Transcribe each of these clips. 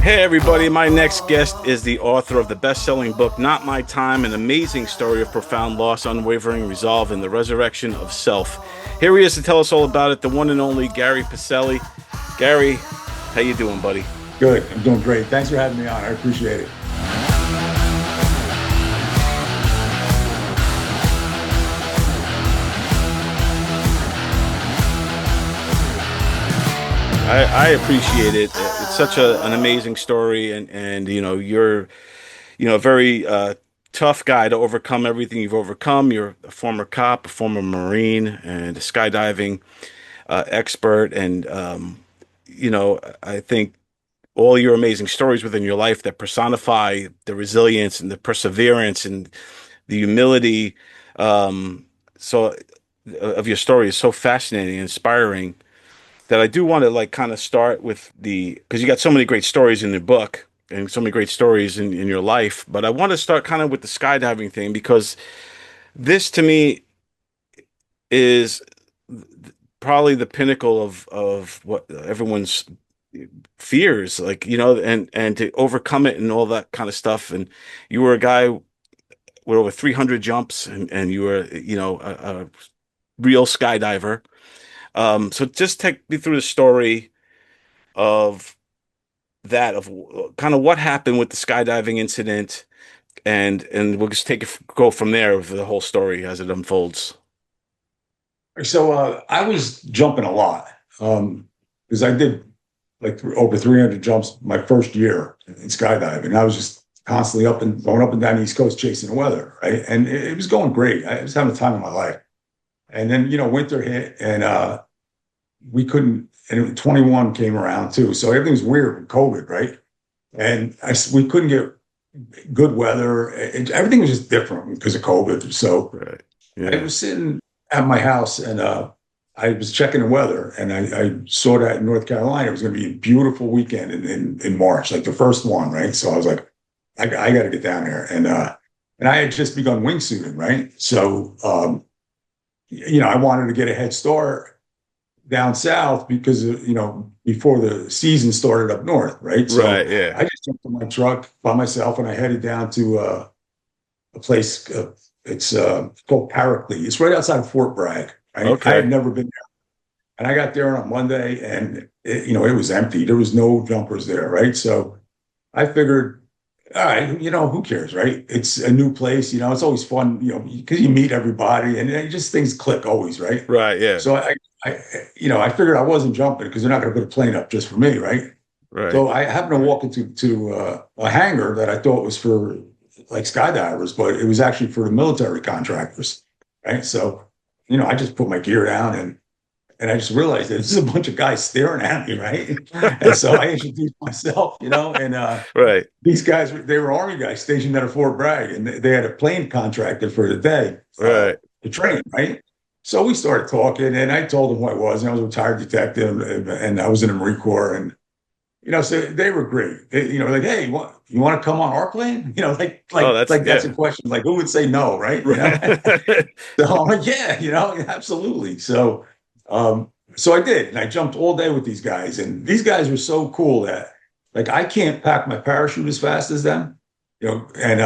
Hey everybody, my next guest is the author of the best-selling book, Not My Time, an amazing story of profound loss, unwavering resolve, and the resurrection of self. Here he is to tell us all about it, the one and only Gary Pacelli. Gary, how you doing, buddy? Good. I'm doing great. Thanks for having me on. I appreciate it. I appreciate it. It's such an amazing story, and you're a very tough guy to overcome everything you've overcome. You're a former cop, a former Marine, and a skydiving expert, and I think all your amazing stories within your life that personify the resilience and the perseverance and the humility so of your story is so fascinating and inspiring that I do want to like kind of start with because you got so many great stories in the book and so many great stories in your life, but I want to start kind of with the skydiving thing because this to me is probably the pinnacle of what everyone's fears, like, and to overcome it and all that kind of stuff. And you were a guy with over 300 jumps, and you were, a real skydiver. So just take me through the story of of kind of what happened with the skydiving incident, and we'll just go from there with the whole story as it unfolds. So I was jumping a lot because I did like over 300 jumps my first year in skydiving. I was just constantly going up and down the East Coast chasing the weather, right? And it was going great. I was having the time of my life. And then, winter hit and we couldn't, and 21 came around too. So everything was weird with COVID, right? And we couldn't get good weather. Everything was just different because of COVID. So Right. I Yeah. was sitting at my house and I was checking the weather and I saw that in North Carolina, it was going to be a beautiful weekend in March, like the first one, right? So I was like, I got to get down there. And I had just begun wingsuiting, right? So, I wanted to get a head start down south because before the season started up north, right? So Right. Yeah. I just jumped in my truck by myself and I headed down to a place. It's called Paralyzing. It's right outside of Fort Bragg. Right? I Okay. had never been there, and I got there on a Monday, and it was empty. There was no jumpers there, right? So I figured, all right, who cares, right? It's a new place. It's always fun, because you meet everybody, and just things click always, right? Right. Yeah. So I I figured I wasn't jumping because they're not going to put a plane up just for me, right? Right. So I happened to walk into a hangar that I thought was for like skydivers, but it was actually for the military contractors, right? So, I just put my gear down and I just realized that this is a bunch of guys staring at me, right? And so I introduced myself, and Right. these guys, they were Army guys stationed at a Fort Bragg, and they had a plane contracted for the day Right. to train, right? So we started talking, and I told them who I was, and I was a retired detective, and I was in the Marine Corps, and so they were great. Like, hey, you want to come on our plane? Like, Oh, that's a question. Like, who would say no, right? right. So I'm like, yeah, absolutely. So I did, and I jumped all day with these guys, and these guys were so cool that, like, I can't pack my parachute as fast as them, and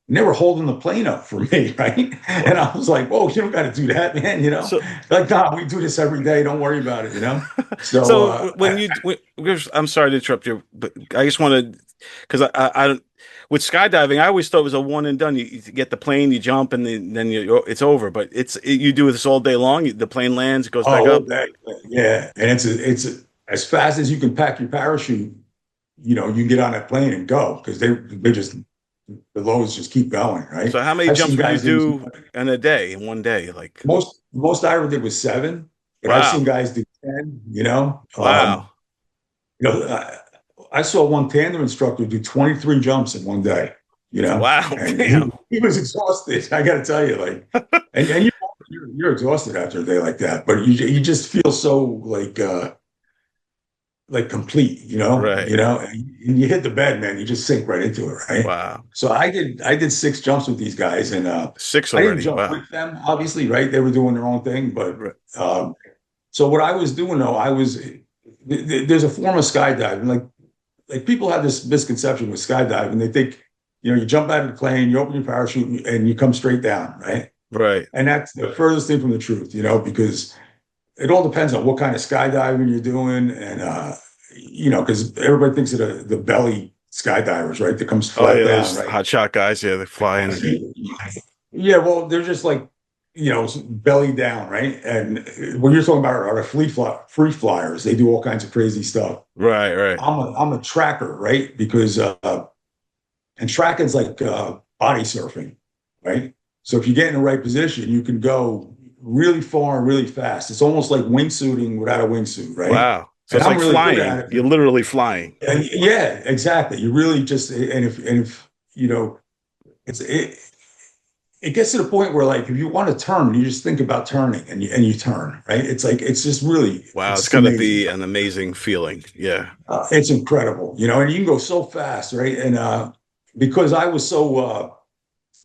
and they were holding the plane up for me, right? And I was like, whoa, you don't got to do that, man. So, Like, nah, we do this every day. Don't worry about it. So so I'm sorry to interrupt you, but I just want to, because I with skydiving, I always thought it was a one and done. You get the plane, you jump, and then it's over. But you do this all day long. The plane lands, it goes back oh, up. yeah, and as fast as you can pack your parachute. You can get on that plane and go because they just the loads just keep going, right? So how many I've jumps seen would you guys do do in a day, in one day? Like, most I ever did was 7, but I've seen wow, guys do 10. wow, I saw one tandem instructor do 23 jumps in one day. wow, And damn. he was exhausted. I got to tell you, like, and you're exhausted after a day like that, but you just feel so like complete, Right. and you hit the bed, man, you just sink right into it, right? Wow. So I did 6 jumps with these guys, and Six I didn't already. jump Wow. with them, obviously, right? They were doing their own thing, but Right. so what I was doing though, there's a form of skydiving, like like people have this misconception with skydiving. They think, you jump out of the plane, you open your parachute, and you come straight down, right? Right. And that's the furthest thing from the truth, because it all depends on what kind of skydiving you're doing, and because everybody thinks of the belly skydivers, right? That comes Oh flat yeah, down, those right? hot shot guys. Yeah, they fly in. Yeah, well, they're just like, belly down, right? And what you're talking about are the free flyers. They do all kinds of crazy stuff. Right, right. I'm a tracker, right? Because and tracking's like body surfing, right? So if you get in the right position, you can go really far and really fast. It's almost like wingsuiting without a wingsuit, right? Wow. So And it's I'm like really good at flying. it. You're literally flying. And yeah, exactly. You really just and if it's it gets to the point where like if you want to turn, you just think about turning and you turn, right? It's like it's just really Wow, it's it's just got to amazing. be an amazing feeling. Yeah. It's incredible, and you can go so fast, right? And because I was so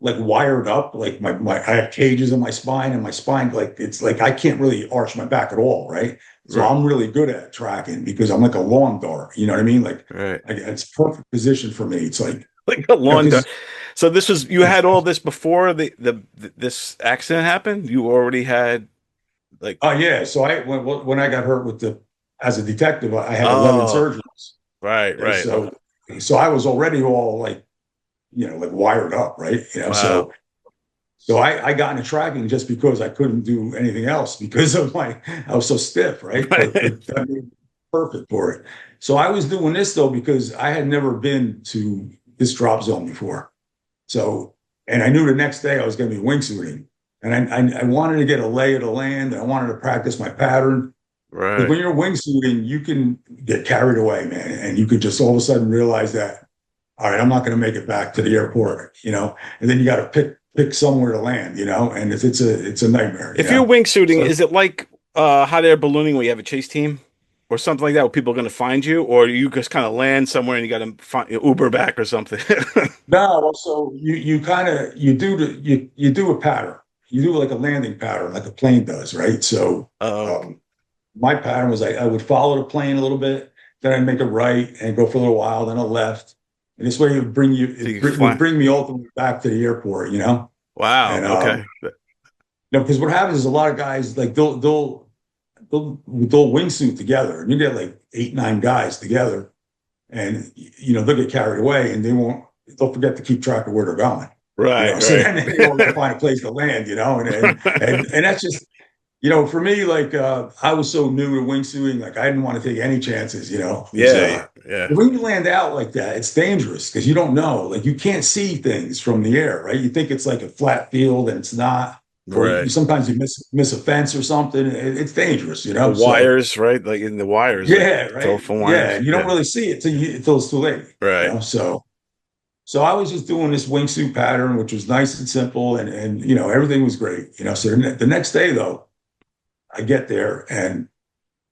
like wired up, like I have cages in my spine, and my spine like it's like I can't really arch my back at all, right? So Right. I'm really good at tracking because I'm like a lawn dart, you know what I mean? Right. It's perfect position for me. It's like Like a lawn dart. because So this was you had all this before this accident happened? You already had like oh yeah, so when I got hurt with the as a detective, I had 11 oh, surgeries. right, And right. Okay. so I was already all like like wired up, right? Wow. So I got into tracking just because I couldn't do anything else because of I was so stiff, right? But Right. that made me perfect for it. So I was doing this though because I had never been to this drop zone before. So and I knew the next day I was going to be wingsuiting, and I wanted to get a lay of the land. I wanted to practice my pattern because Right. when you're wingsuiting, you can get carried away, man, and you could just all of a sudden realize that all right, I'm not going to make it back to the airport, and then you got to pick somewhere to land, and it's a nightmare, If you're wingsuiting, So is it like hot air ballooning where you have a chase team or something like that where people are going to find you, or you just kind of land somewhere and you got to find Uber back or something? no, so you kind of you do a pattern, you do like a landing pattern, like a plane does, right? So Oh, my pattern was I would follow the plane a little bit, then I'd make a right and go for a little while, then a left, and this way it would bring you so you it would fly. bring me ultimately back to the airport, Wow. and Okay. because what happens is a lot of guys like they'll wingsuit together, and you get like 8, 9 guys together, and they'll get carried away, and they'll forget to keep track of where they're going. Right. So Right. then they all got to find a place to land, and that's just for me, like I was so new to wingsuiting, like I didn't want to take any chances, because Yeah. Yeah. when you land out like that, it's dangerous because you don't know, like you can't see things from the air, right? You think it's like a flat field and it's not, or Right. sometimes you miss a fence or something. It's dangerous, The So wires, right? Like in the wires, like yeah, right, telephone yeah, wires. and you don't Yeah. really see it until it's too late, Right. So I was just doing this wingsuit pattern, which was nice and simple, and everything was great, So the next day though, I get there and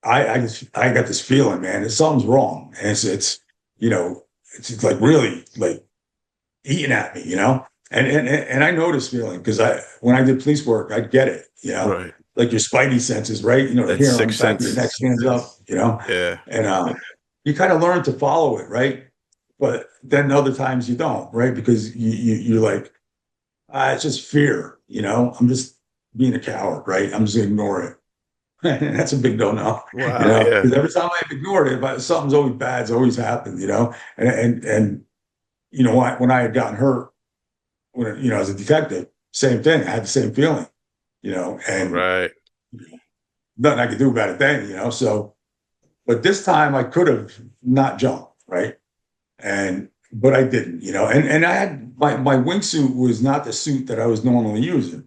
I got this feeling, man, that something's wrong, and it's you know it's like really like eating at me, and I know this feeling because I when I did police work, I'd get it, Right. like your spidey senses, right? The That's hair on the sixth back of your sense. neck stands up, Yeah. and you kind of learn to follow it, right? But then other times you don't, right? Because you're like, it's just fear, I'm just being a coward, right? I'm just gonna ignore it. That's a big no-no, Wow. Yeah. because every time I've ignored it, but something's always bad's always happened, and when I had gotten hurt, as a detective, same thing. I had the same feeling, and Right. nothing I could do about it then, So, but this time I could have not jumped, right? But I didn't, and I had my wingsuit was not the suit that I was normally using.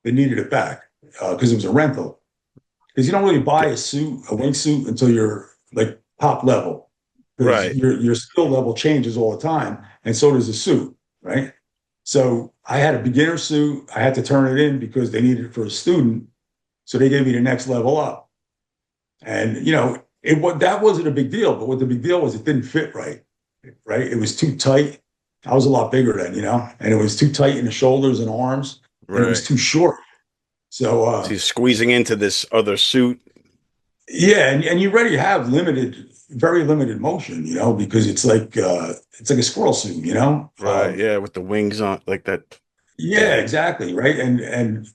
They needed it back because it was a rental. Because you don't really buy a wingsuit until you're like top level, because Right. your skill level changes all the time, and so does the suit, right? So I had a beginner suit. I had to turn it in because they needed it for a student, so they gave me the next level up. And that wasn't a big deal, but what the big deal was, it didn't fit right, right? It was too tight. I was a lot bigger then, and it was too tight in the shoulders and arms, and it was Right. too short. So So he's squeezing into this other suit. yeah, and you already have limited, very limited motion, because it's like a squirrel suit, Right. Yeah, with the wings on like that. Yeah, Yeah. exactly, right. And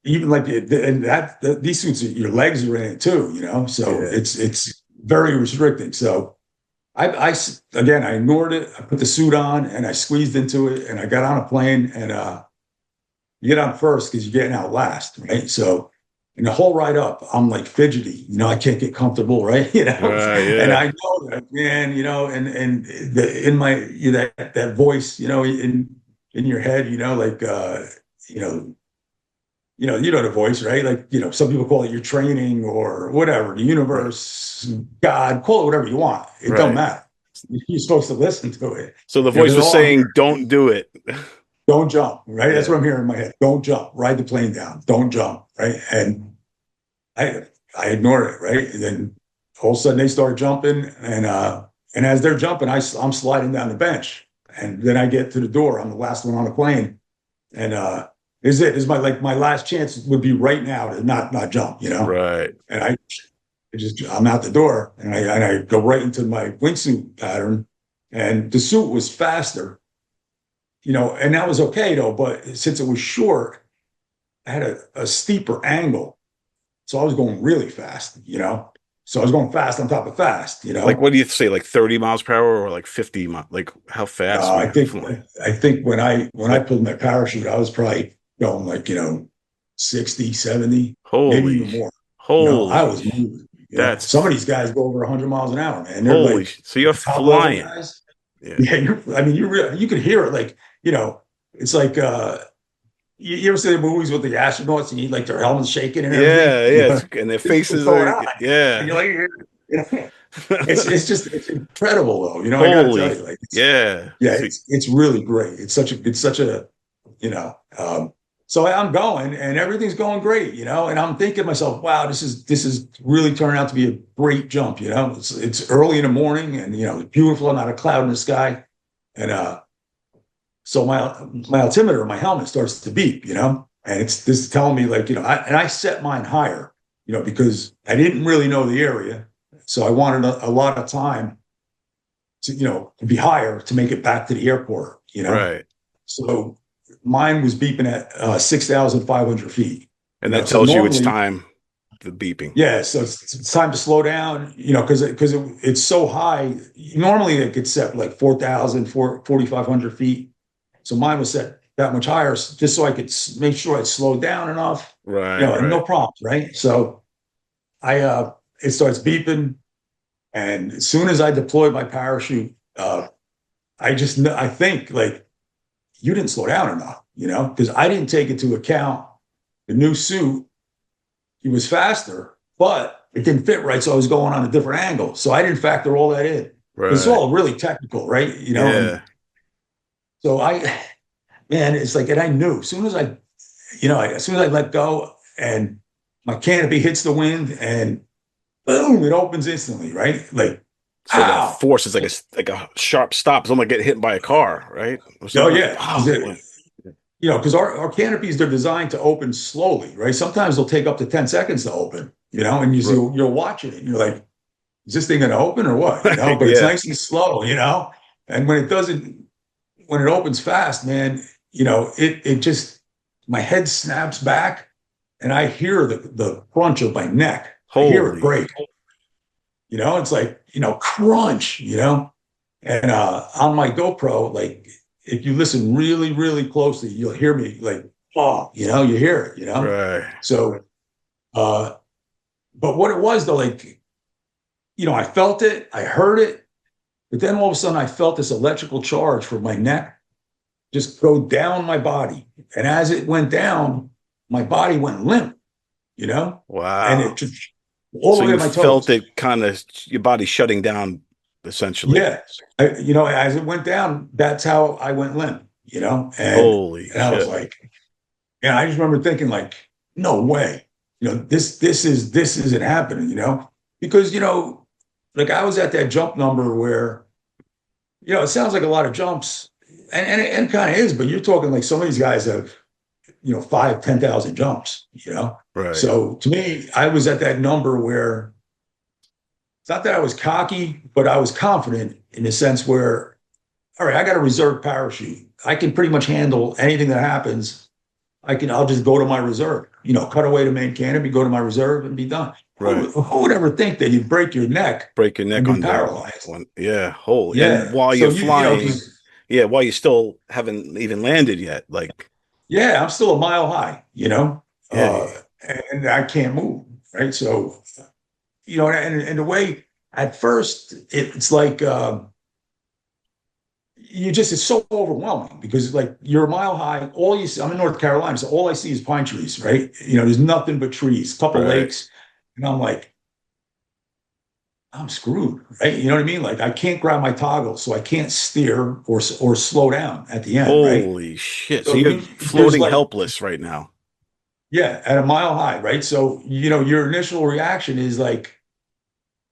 even like these suits, your legs are in it too, so Yeah. it's very restricting. So again, I ignored it. I put the suit on and I squeezed into it and I got on a plane and you get on first because you're getting out last, right? So and the whole ride up, I'm like fidgety, I can't get comfortable, right? Right. And Yeah. I know that, man, and in my that voice, in your head, like you know, the voice, right? Like, some people call it your training or whatever, the Right. universe, God, call it whatever you want. It don't Right. matter. You're supposed to listen to it. So the voice Because was all I'm hearing, saying, "Don't do it." don't jump, right? That's what Yeah. I'm hearing in my head. Don't jump, ride the plane down, don't jump, right? And I I ignored it, right? And then all of a sudden they start jumping, and as they're jumping, I'm sliding down the bench, and then I get to the door. I'm the last one on the plane, and is my like my last chance would be right now to not jump, Right. and I'm out the door, and I go right into my wingsuit pattern, and the suit was faster, and that was okay though, but since it was short, I had a steeper angle. So I was going really fast, So I was going fast on top of fast, Like, what do you say? Like 30 miles per hour or like 50 miles? Like, how fast were I you think flying? I think when I Like, pulled my parachute, I was probably going like, 60, 70, maybe holy, even more. I holy, was moving. Some of that's these guys go over 100 miles an hour, man. They're holy. like So you're top level flying. guys. Yeah. Yeah, I mean, you could hear it like, it's like you ever see the movies with the astronauts and you like their helmets shaking and everything? Yeah. Yeah. And their This is what's faces going are, on. And yeah. you're like, it's incredible though. I got to tell Holy, you, like, yeah. yeah, So, it's really great. It's such a, you know, so I'm going and everything's going great, and I'm thinking to myself, wow, this is really turning out to be a great jump. It's early in the morning and, it's beautiful, not a cloud in the sky. And, so my altimeter, my helmet starts to beep, and it's this is telling me like, I set mine higher, because I didn't really know the area. So I wanted a lot of time to be higher to make it back to the airport. right. So mine was beeping at 6,500 feet. And that So tells you it's normally, time, the beeping. yeah, so it's time to slow down, because it's so high. Normally it gets set like 4,500 feet. So mine was set that much higher just so I could make sure I'd slow down enough, Right. and Right. no problems, right? So it starts beeping. And as soon as I deployed my parachute, I think like you didn't slow down enough, because I didn't take into account the new suit. He was faster, but it didn't fit right. So I was going on a different angle. So I didn't factor all that in. It's Right. all really technical, right? And Yeah. so man, it's like, and I knew as soon as I let go and my canopy hits the wind and boom, it opens instantly, right? Like, So that ow. force is like a sharp stop. It's almost like getting hit by a car, right? Or Oh something like, yeah. oh, Because our canopies, they're designed to open slowly, right? Sometimes they'll take up to 10 seconds to open, and you're watching it and you're like, is this thing going to open or what? right. But it's Yeah. nice and slow, and when it opens fast, man, it just, my head snaps back and I hear the crunch of my neck. I hear it Holy. break, it's like, crunch, and on my GoPro, like if you listen really, really closely, you'll hear me like, oh, you hear it. Right. So, uh, but what it was though, like, I felt it, I heard it, but then all of a sudden I felt this electrical charge from my neck just go down my body. And as it went down, my body went limp, and it Wow. just all So the way to you my felt toes. it kind of your body shutting down essentially. Yeah. As it went down, that's how I went limp, and Holy I was shit. like, yeah, I just remember thinking like, no way, this isn't happening, because, like I was at that jump number where, it sounds like a lot of jumps and kind of is, but you're talking like some of these guys have, 5, 10,000 jumps. Right. So to me, I was at that number where not that I was cocky, but I was confident in the sense where, all right, I got a reserve parachute. I can pretty much handle anything that happens. I'll just go to my reserve, cut away the main canopy, go to my reserve and be done. Right. Who would ever think that you'd break your neck Break your and neck be under paralyzed? one. Yeah. Whole. And Yeah. while So you're flying, because yeah, while you still haven't even landed yet. Like, yeah, I'm still a mile high, yeah. uh, and I can't move, right? So, and the way at first it's like it's so overwhelming because like you're a mile high. All you see, I'm in North Carolina, so all I see is pine trees, right? There's nothing but trees, a couple Right. lakes, and I'm like, I'm screwed, right? You know what I mean? Like I can't grab my toggle, so I can't steer or slow down at the end, right? Holy shit. So So you're there's floating like, helpless right now. yeah, at a mile high, right? So your initial reaction is like,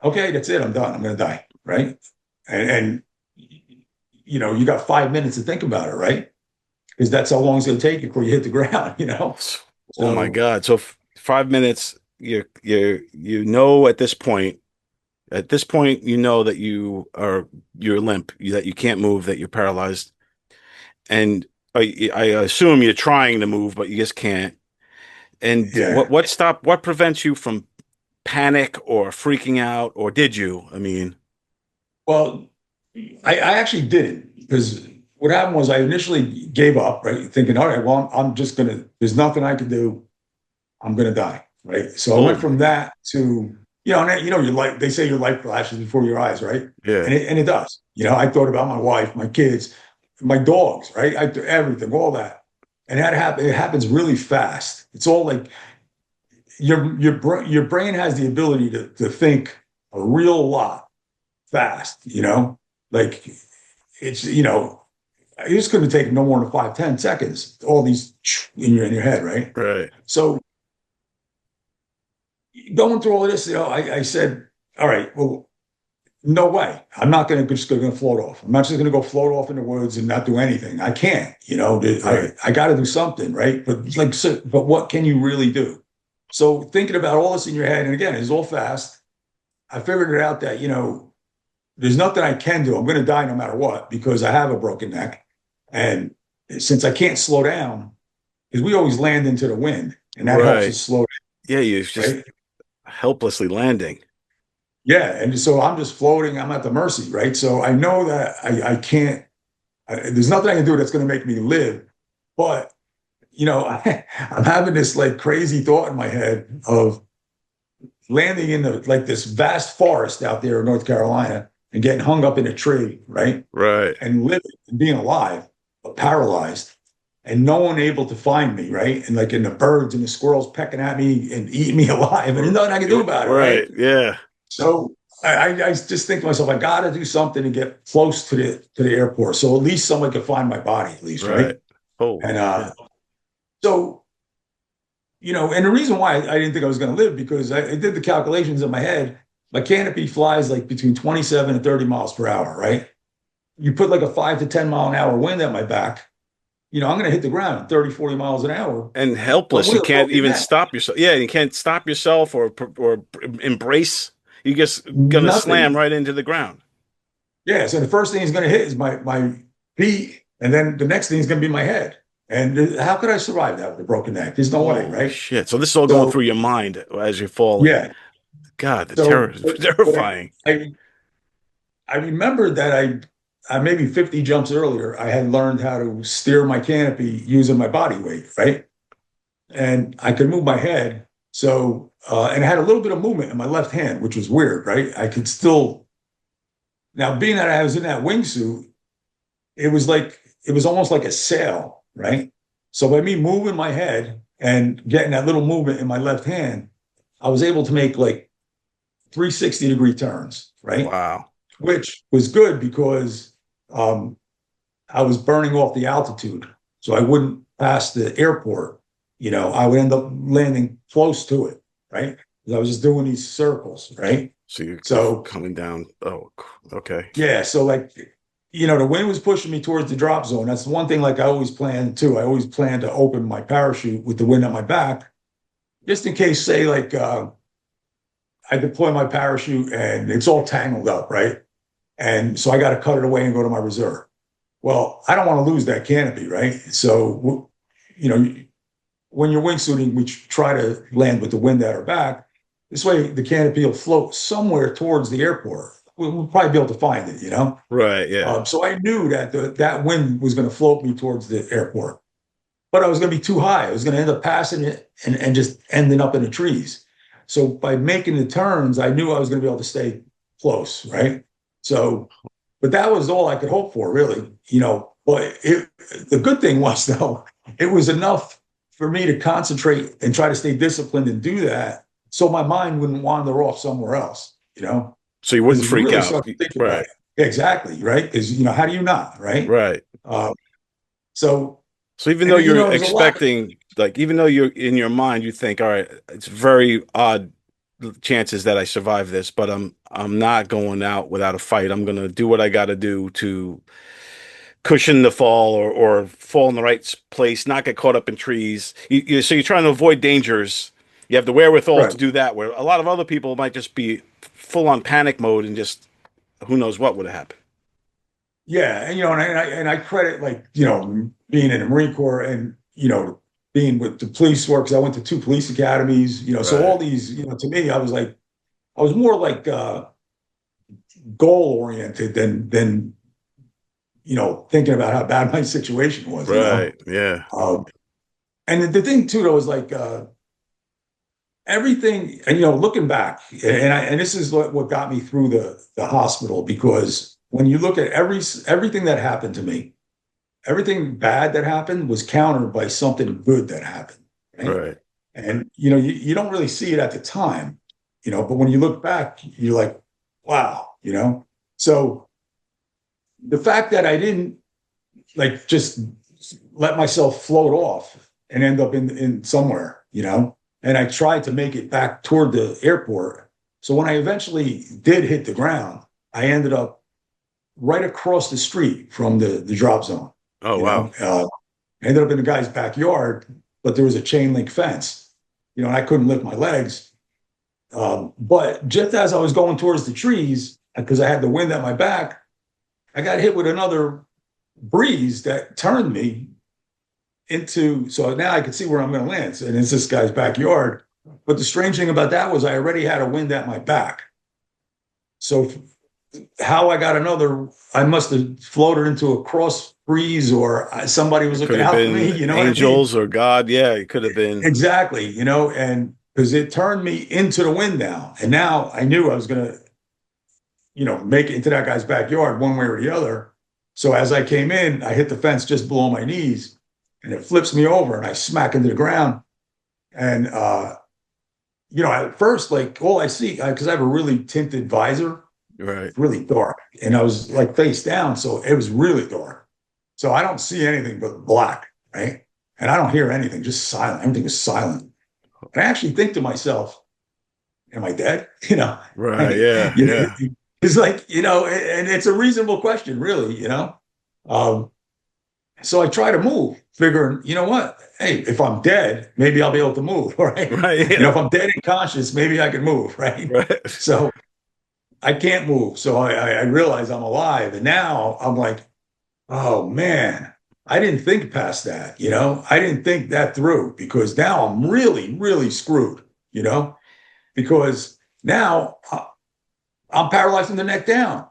okay, that's it, I'm done, I'm gonna die, right? And you got 5 minutes to think about it, right? Because that's how long it's gonna take you before you hit the ground. Oh my So God. So 5 minutes, you know at this point, you know that you're limp, that you can't move, that you're paralyzed. And I assume you're trying to move, but you just can't. And yeah, what prevents you from panic or freaking out, or did you? I mean, well, I actually didn't because what happened was I initially gave up, right? Thinking, all right, well, I'm just gonna, there's nothing I can do. I'm gonna die, right? So I oh went my from God. that to, and your life, they say your life flashes before your eyes, right? Yeah. And it does. I thought about my wife, my kids, my dogs, right? Everything, all that. And it happens really fast. It's all like your brain has the ability to think a real lot fast, like it's going to take no more than 5, 10 seconds, all these in your head, right? Right. So going through all of this, I said, all right, well, no way. I'm not going to just going to float off. I'm not just going to go float off in the woods and not do anything. I can't, Right. I got to do something, right? But but what can you really do? So thinking about all this in your head, and again, it's all fast. I figured it out that, there's nothing I can do. I'm going to die no matter what because I have a broken neck. And since I can't slow down, because we always land into the wind and that helps us Right. slow Yeah, you're down, just right? helplessly landing. Yeah. And so I'm just floating. I'm at the mercy, right? So I know that I can't, there's nothing I can do that's going to make me live. But, I'm having this like crazy thought in my head of landing in like this vast forest out there in North Carolina and getting hung up in a tree, right? Right. And living and being alive, but paralyzed, and no one able to find me, right? And the birds and the squirrels pecking at me and eating me alive, and there's nothing I can do about it, right? Right. Yeah. So I just think to myself, I got to do something to get close to the airport, so at least someone can find my body, at least, right? Right. Holy And shit. so and the reason why I didn't think I was going to live because I did the calculations in my head. My canopy flies like between 27 and 30 miles per hour, right? You put like a 5 to 10 mile an hour wind at my back, I'm going to hit the ground at 30, 40 miles an hour, And but helpless. with You a can't broken even neck. stop yourself. Yeah, you can't stop yourself or embrace. You just gonna slam Nothing. right into the ground. Yeah. So the first thing he's going to hit is my feet. And then the next thing is going to be my head. And how could I survive that with a broken neck? There's no way, Holy right? shit. So this is all going So, through your mind as you're falling. yeah. God, the terror So, is but terrifying. I remembered that I maybe 50 jumps earlier, I had learned how to steer my canopy using my body weight, right? And I could move my head. So, and I had a little bit of movement in my left hand, which was weird, right? I could still, now being that I was in that wingsuit, it was almost like a sail, right? So by me moving my head and getting that little movement in my left hand, I was able to make like 360-degree turns, right? Wow. Which was good because um, I was burning off the altitude. So I wouldn't pass the airport. I would end up landing close to it, right? Because I was just doing these circles, right? So you're So coming down. Oh, okay. yeah, so like, the wind was pushing me towards the drop zone. That's the one thing like I always planned too. I always planned to open my parachute with the wind at my back, just in case, say, like I deploy my parachute and it's all tangled up, right? And so I got to cut it away and go to my reserve. Well, I don't want to lose that canopy, right? So, you know, when you're wingsuiting, we try to land with the wind at our back. This way, the canopy will float somewhere towards the airport. We'll probably be able to find it, you know? Right. Yeah. So I knew that that wind was going to float me towards the airport, but I was going to be too high. I was going to end up passing it and just ending up in the trees. So by making the turns, I knew I was going to be able to stay close, right? So, but that was all I could hope for, really, you know. But the good thing was, though, it was enough for me to concentrate and try to stay disciplined and do that, so my mind wouldn't wander off somewhere else, you know. So you Because wouldn't if you freak really out. start to think about Right. it, exactly, right? Because you know, how do you not, right? Right. Uh, so, So even though and you you're know, there's a lot. expecting, like, even though you're in your mind, you think, all right, it's very odd chances that I survive this, but I'm not going out without a fight. I'm gonna do what I got to do to cushion the fall or fall in the right place, not get caught up in trees. So you're trying to avoid dangers. You have the wherewithal Right. to do that, where a lot of other people might just be full on panic mode and just who knows what would have happened. Yeah, and you know, and I credit, like, you know, being in the Marine Corps and, you know, being with the police work, because I went to two police academies, you know, so all Right. these, you know, to me, I was more like goal oriented than you know, thinking about how bad my situation was, you know. Right. Yeah. Um, and the thing too, though, is like everything, and you know, looking back, and this is what got me through the hospital, because when you look at everything that happened to me, everything bad that happened was countered by something good that happened, right? Right. And you know, you don't really see it at the time, you know, but when you look back, you're like, wow, you know. So the fact that I didn't like just let myself float off and end up in somewhere, you know, and I tried to make it back toward the airport. So when I eventually did hit the ground, I ended up right across the street from the drop zone. Oh You wow. know, I ended up in the guy's backyard, but there was a chain link fence, you know, and I couldn't lift my legs. But just as I was going towards the trees, because I had the wind at my back, I got hit with another breeze that turned me into, so now I can see where I'm going to land. And it's this guy's backyard. But the strange thing about that was I already had a wind at my back. So how I got another, I must have floated into a cross breeze, or somebody was It could looking have out for me. been You know what I mean? angels or God. Yeah, it could have been. Exactly. You know, and because it turned me into the wind now. And now I knew I was going to, you know, make it into that guy's backyard one way or the other. So as I came in, I hit the fence just below my knees, and it flips me over and I smack into the ground. And, you know, at first, like, all I see, because I have a really tinted visor, Right. really dark, and I was like face down. So it was really dark. So I don't see anything but black, right? And I don't hear anything, just silent. Everything is silent. And I actually think to myself, am I dead? You know, Right. Yeah. you know, Yeah. it's like, you know, and it's a reasonable question, really, you know. Um, so I try to move, figuring, you know what? Hey, if I'm dead, maybe I'll be able to move, right? Right. You know, Yeah. if I'm dead and conscious, maybe I can move, right? Right. So I can't move. So I realize I'm alive. And now I'm like, oh man, I didn't think past that, you know? I didn't think that through, because now I'm really, really screwed, you know? Because now I'm paralyzed from the neck down.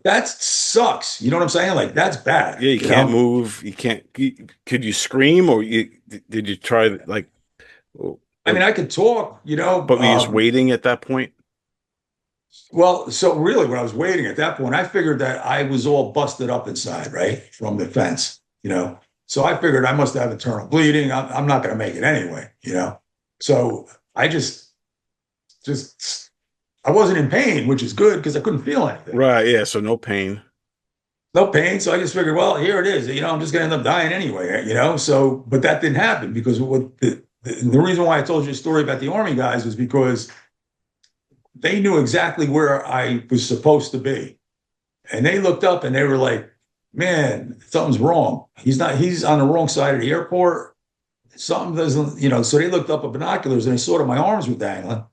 That sucks. You know what I'm saying? Like, that's bad, Yeah. You you can't know? move. You can't. Could you scream or did you try like? I Or, mean, I could talk, you know. but were you just waiting at that point? Well, so really, when I was waiting at that point, I figured that I was all busted up inside, right, from the fence, you know. So I figured I must have internal bleeding. I'm not going to make it anyway, you know. So I just, I wasn't in pain, which is good because I couldn't feel anything. Right. Yeah. So no pain. No pain. So I just figured, well, here it is. You know, I'm just going to end up dying anyway, you know. So, but that didn't happen, because what the reason why I told you a story about the Army guys was because they knew exactly where I was supposed to be. And they looked up and they were like, man, something's wrong. He's on the wrong side of the airport. Something doesn't, you know. So they looked up at binoculars and they saw that my arms were dangling.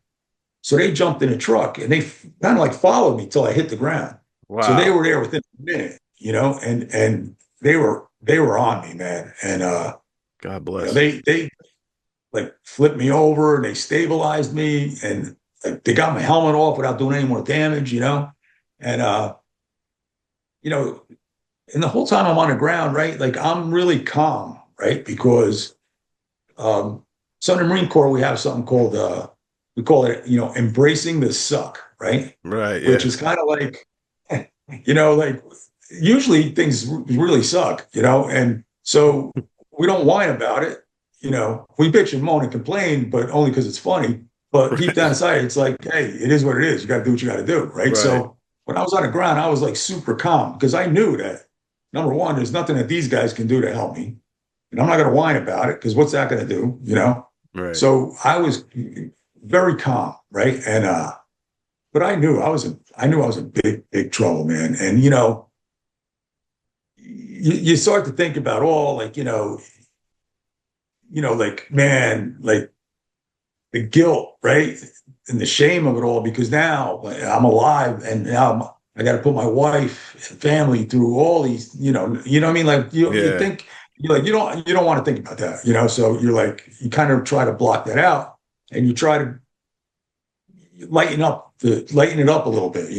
So they jumped in a truck and they kind of like followed me till I hit the ground. So they Wow. were there within a minute, and they were on me, man. And God you know, bless. they like flipped me over and they stabilized me and like, they got my helmet off without doing any more damage. And you know, and the whole time I'm on the ground, right? Like I'm really calm, right? Because so in the Marine Corps, we have something called we call it, embracing the suck, right? Right. Which Yeah. is kind of like, like usually things really suck, and so we don't whine about it. We bitch and moan and complain, but only because it's funny. But deep down Right. inside, it's like, hey, it is what it is. You got to do what you got to do, right? Right. So when I was on the ground, I was like super calm because I knew that number one, there's nothing that these guys can do to help me, and I'm not going to whine about it because what's that going to do? Right. So I was very calm, right? And but I knew I was in big, big trouble, man. And you start to think about all like, like man, like the guilt, right? And the shame of it all, because now like, I'm alive and now I got to put my wife and family through all these, what I mean? Like you Yeah. think you're like, you don't want to think about that. So you're like, you kind of try to block that out and you try to lighten it up a little bit.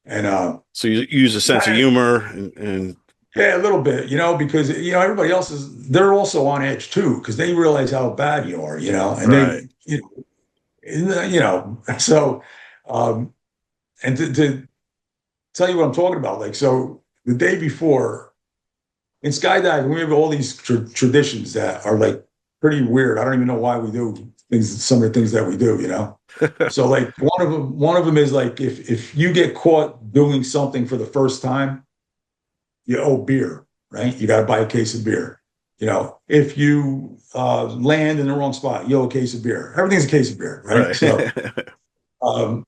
And So you use a sense of kind of, humor and yeah, a little bit, because everybody else they're also on edge too, because they realize how bad you are, and right. they, so um, and to tell you what I'm talking about, like, so the day before in skydiving, we have all these traditions that are like pretty weird. I don't even know why we do some of the things that we do. So like one of them is like if you get caught doing something for the first time, you owe beer, right? You got to buy a case of beer. If you land in the wrong spot, you owe a case of beer. Everything's a case of beer, right? Right. So um,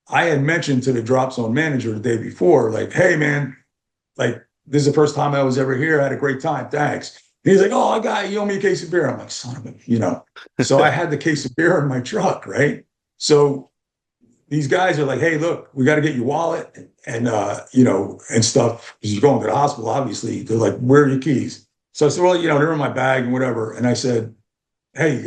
I had mentioned to the drop zone manager the day before, like, hey, man, like, this is the first time I was ever here. I had a great time. Thanks. And he's like, oh, I got you owe me a case of beer. I'm like, son of a. So I had the case of beer in my truck, right? So these guys are like, hey, look, we got to get your wallet and stuff because you're going to the hospital, obviously. They're like, where are your keys? So I said, well, they're in my bag and whatever. And I said, hey,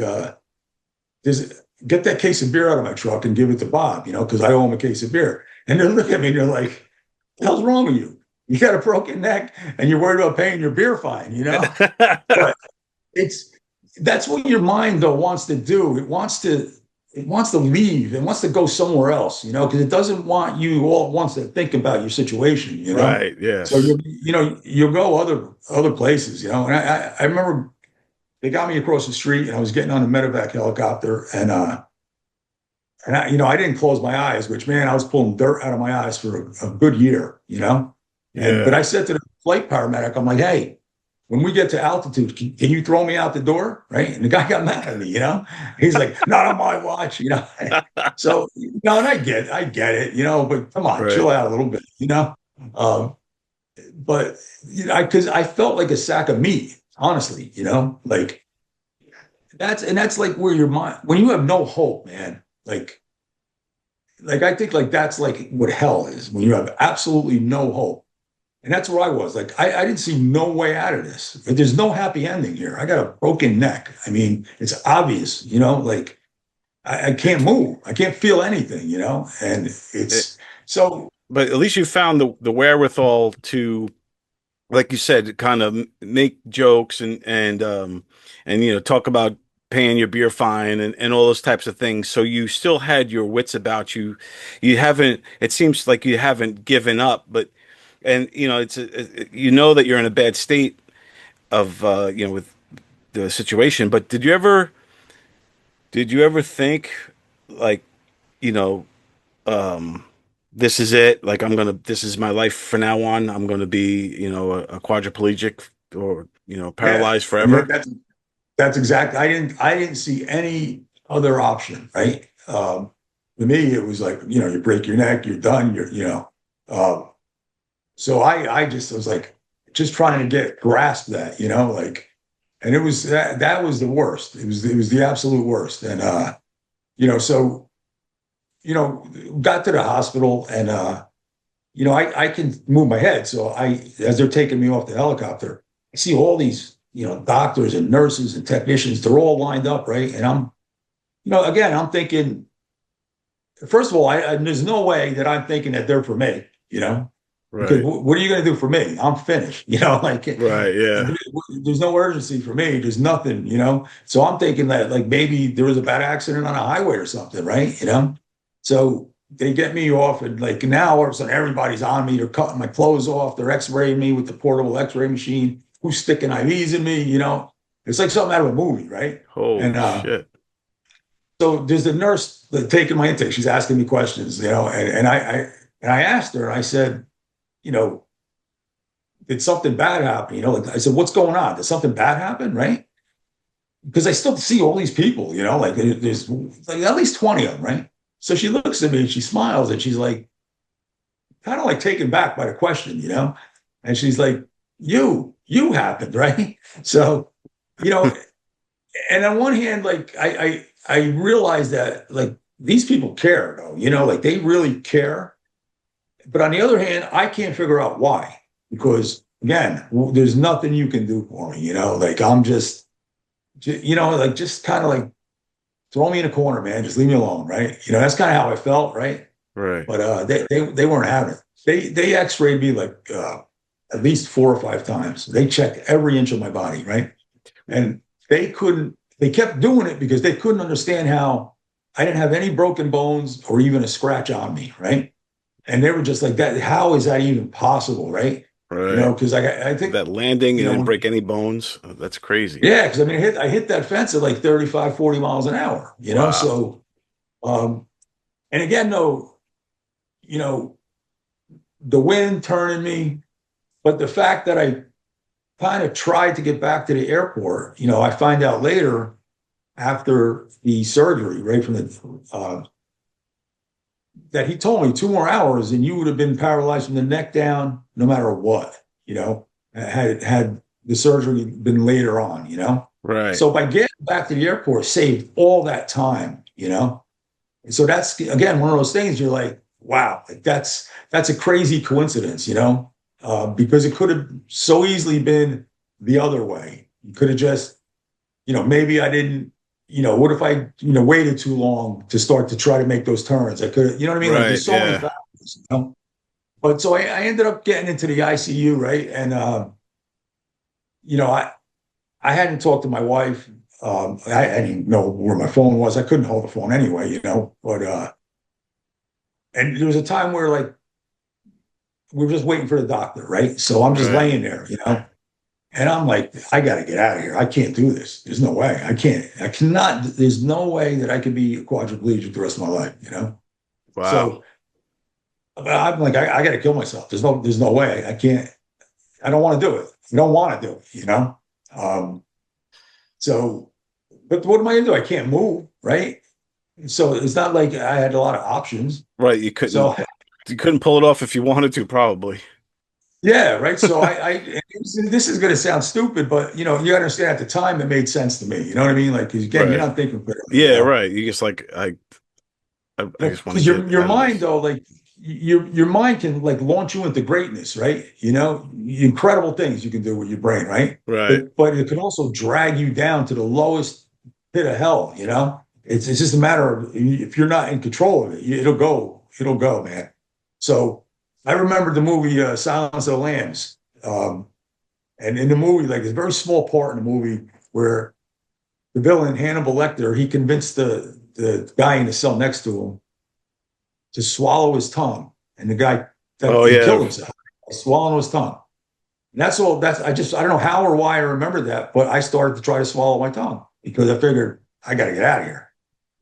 get that case of beer out of my truck and give it to Bob, because I owe him a case of beer. And they look at me and they're like, what the hell's wrong with you? You got a broken neck and you're worried about paying your beer fine. But it's that's what your mind though wants to do. It wants to leave. It wants to go somewhere else, because it doesn't want you all at once to think about your situation. Right. So Yes. you'll go other places. And I remember they got me across the street and I was getting on a medevac helicopter and I didn't close my eyes, which man, I was pulling dirt out of my eyes for a good year. But Yeah. I said to the flight paramedic, I'm like, hey, when we get to altitude, can you throw me out the door? Right. And the guy got mad at me. He's like, not on my watch. So, and I get it, but come on, Right. chill out a little bit. Um, but, because I felt like a sack of meat, honestly, like that's like where your mind, when you have no hope, man, like I think like that's like what hell is when you have absolutely no hope. And that's where I was. Like, I didn't see no way out of this. There's no happy ending here. I got a broken neck. I mean, it's obvious, like I can't move. I can't feel anything. And It, it's so, but at least you found the wherewithal to, like you said, kind of make jokes and talk about paying your beer fine and all those types of things. So you still had your wits about you. You haven't. It seems like you haven't given up, but and you know that you're in a bad state of with the situation. But did you ever think like you know um this is it, like this is my life for now on, I'm gonna be a quadriplegic or yeah. paralyzed I mean, forever? that's exactly, I didn't see any other option, right? To me, it was like, you break your neck, you're done, um, so I just was like, just trying to grasp that, like, and it was that was the worst. It was the absolute worst. And so got to the hospital and, I can move my head. So as they're taking me off the helicopter, I see all these, doctors and nurses and technicians, they're all lined up, right? And again, I'm thinking, first of all, there's no way that I'm thinking that they're for me, because Right. what are you going to do for me? I'm finished, like Right. Yeah. there's no urgency for me. There's nothing, So I'm thinking that like maybe there was a bad accident on a highway or something, right? So they get me off, and like now all of a sudden everybody's on me. They're cutting my clothes off. They're X-raying me with the portable X-ray machine. Who's sticking IVs in me? It's like something out of a movie, right? And Holy shit. so there's a nurse that taking my intake. She's asking me questions, and I asked her, and I said, you know, did something bad happen? Like I said, what's going on? Did something bad happen? Right? Because I still see all these people, like there's like at least 20 of them, right? So she looks at me and she smiles and she's like, kind of like taken back by the question, and she's like, you happened, right? So, you know, and on one hand, like I realize that like these people care though, like they really care. But on the other hand, I can't figure out why, because again, there's nothing you can do for me, like I'm just, like just kind of like throw me in a corner, man. Just leave me alone, right? That's kind of how I felt, right? Right. But they weren't having it. They X-rayed me like at least 4 or 5 times. They checked every inch of my body, right? And they couldn't. They kept doing it because they couldn't understand how I didn't have any broken bones or even a scratch on me, right? And they were just like that. How is that even possible, right? Right. Because I think That landing, you didn't when break any bones. That's crazy. yeah, because I mean, I hit that fence at like 35, 40 miles an hour, Wow. So, and again, though, you know, the wind turning me, but the fact that I kind of tried to get back to the airport, I find out later after the surgery, right from that he told me 2 more hours and you would have been paralyzed from the neck down, no matter what, had the surgery been later on. Right. So by getting back to the airport saved all that time. So that's again one of those things you're like, wow, like that's a crazy coincidence, because it could have so easily been the other way. You could have just, maybe I didn't, what if I, waited too long to start to try to make those turns? I could, you know what I mean? Like Right. there's so many Yeah. factors. But so I ended up getting into the ICU, right? And you know, I hadn't talked to my wife. I didn't know where my phone was. I couldn't hold the phone anyway, But and there was a time where like we were just waiting for the doctor, right? So I'm just Right. laying there, and I'm like, I got to get out of here. I can't do this. There's no way. I can't. I cannot. There's no way that I could be quadriplegic the rest of my life. Wow. So I'm like, I got to kill myself. There's no way. I can't. I don't want to do it. I don't want to do it. Um, so, but what am I going to do? I can't move, right? So it's not like I had a lot of options. Right. So You couldn't pull it off if you wanted to, probably. yeah, right. So this is going to sound stupid, but you understand at the time it made sense to me. You know what I mean? Like, 'cause again, you're Right. not thinking clearly, Yeah. Right. You just like I just want to because your get your out of mind this. though, like your mind can like launch you into greatness, right? Incredible things you can do with your brain, right? Right. But it can also drag you down to the lowest pit of hell. It's just a matter of if you're not in control of it, it'll go, man. So I remember the movie Silence of the Lambs, and in the movie, like there's a very small part in the movie where the villain Hannibal Lecter he convinced the guy in the cell next to him to swallow his tongue, and the guy that Oh he killed yeah. himself by swallowing his tongue. And that's all. I don't know how or why I remember that, but I started to try to swallow my tongue because I figured I got to get out of here.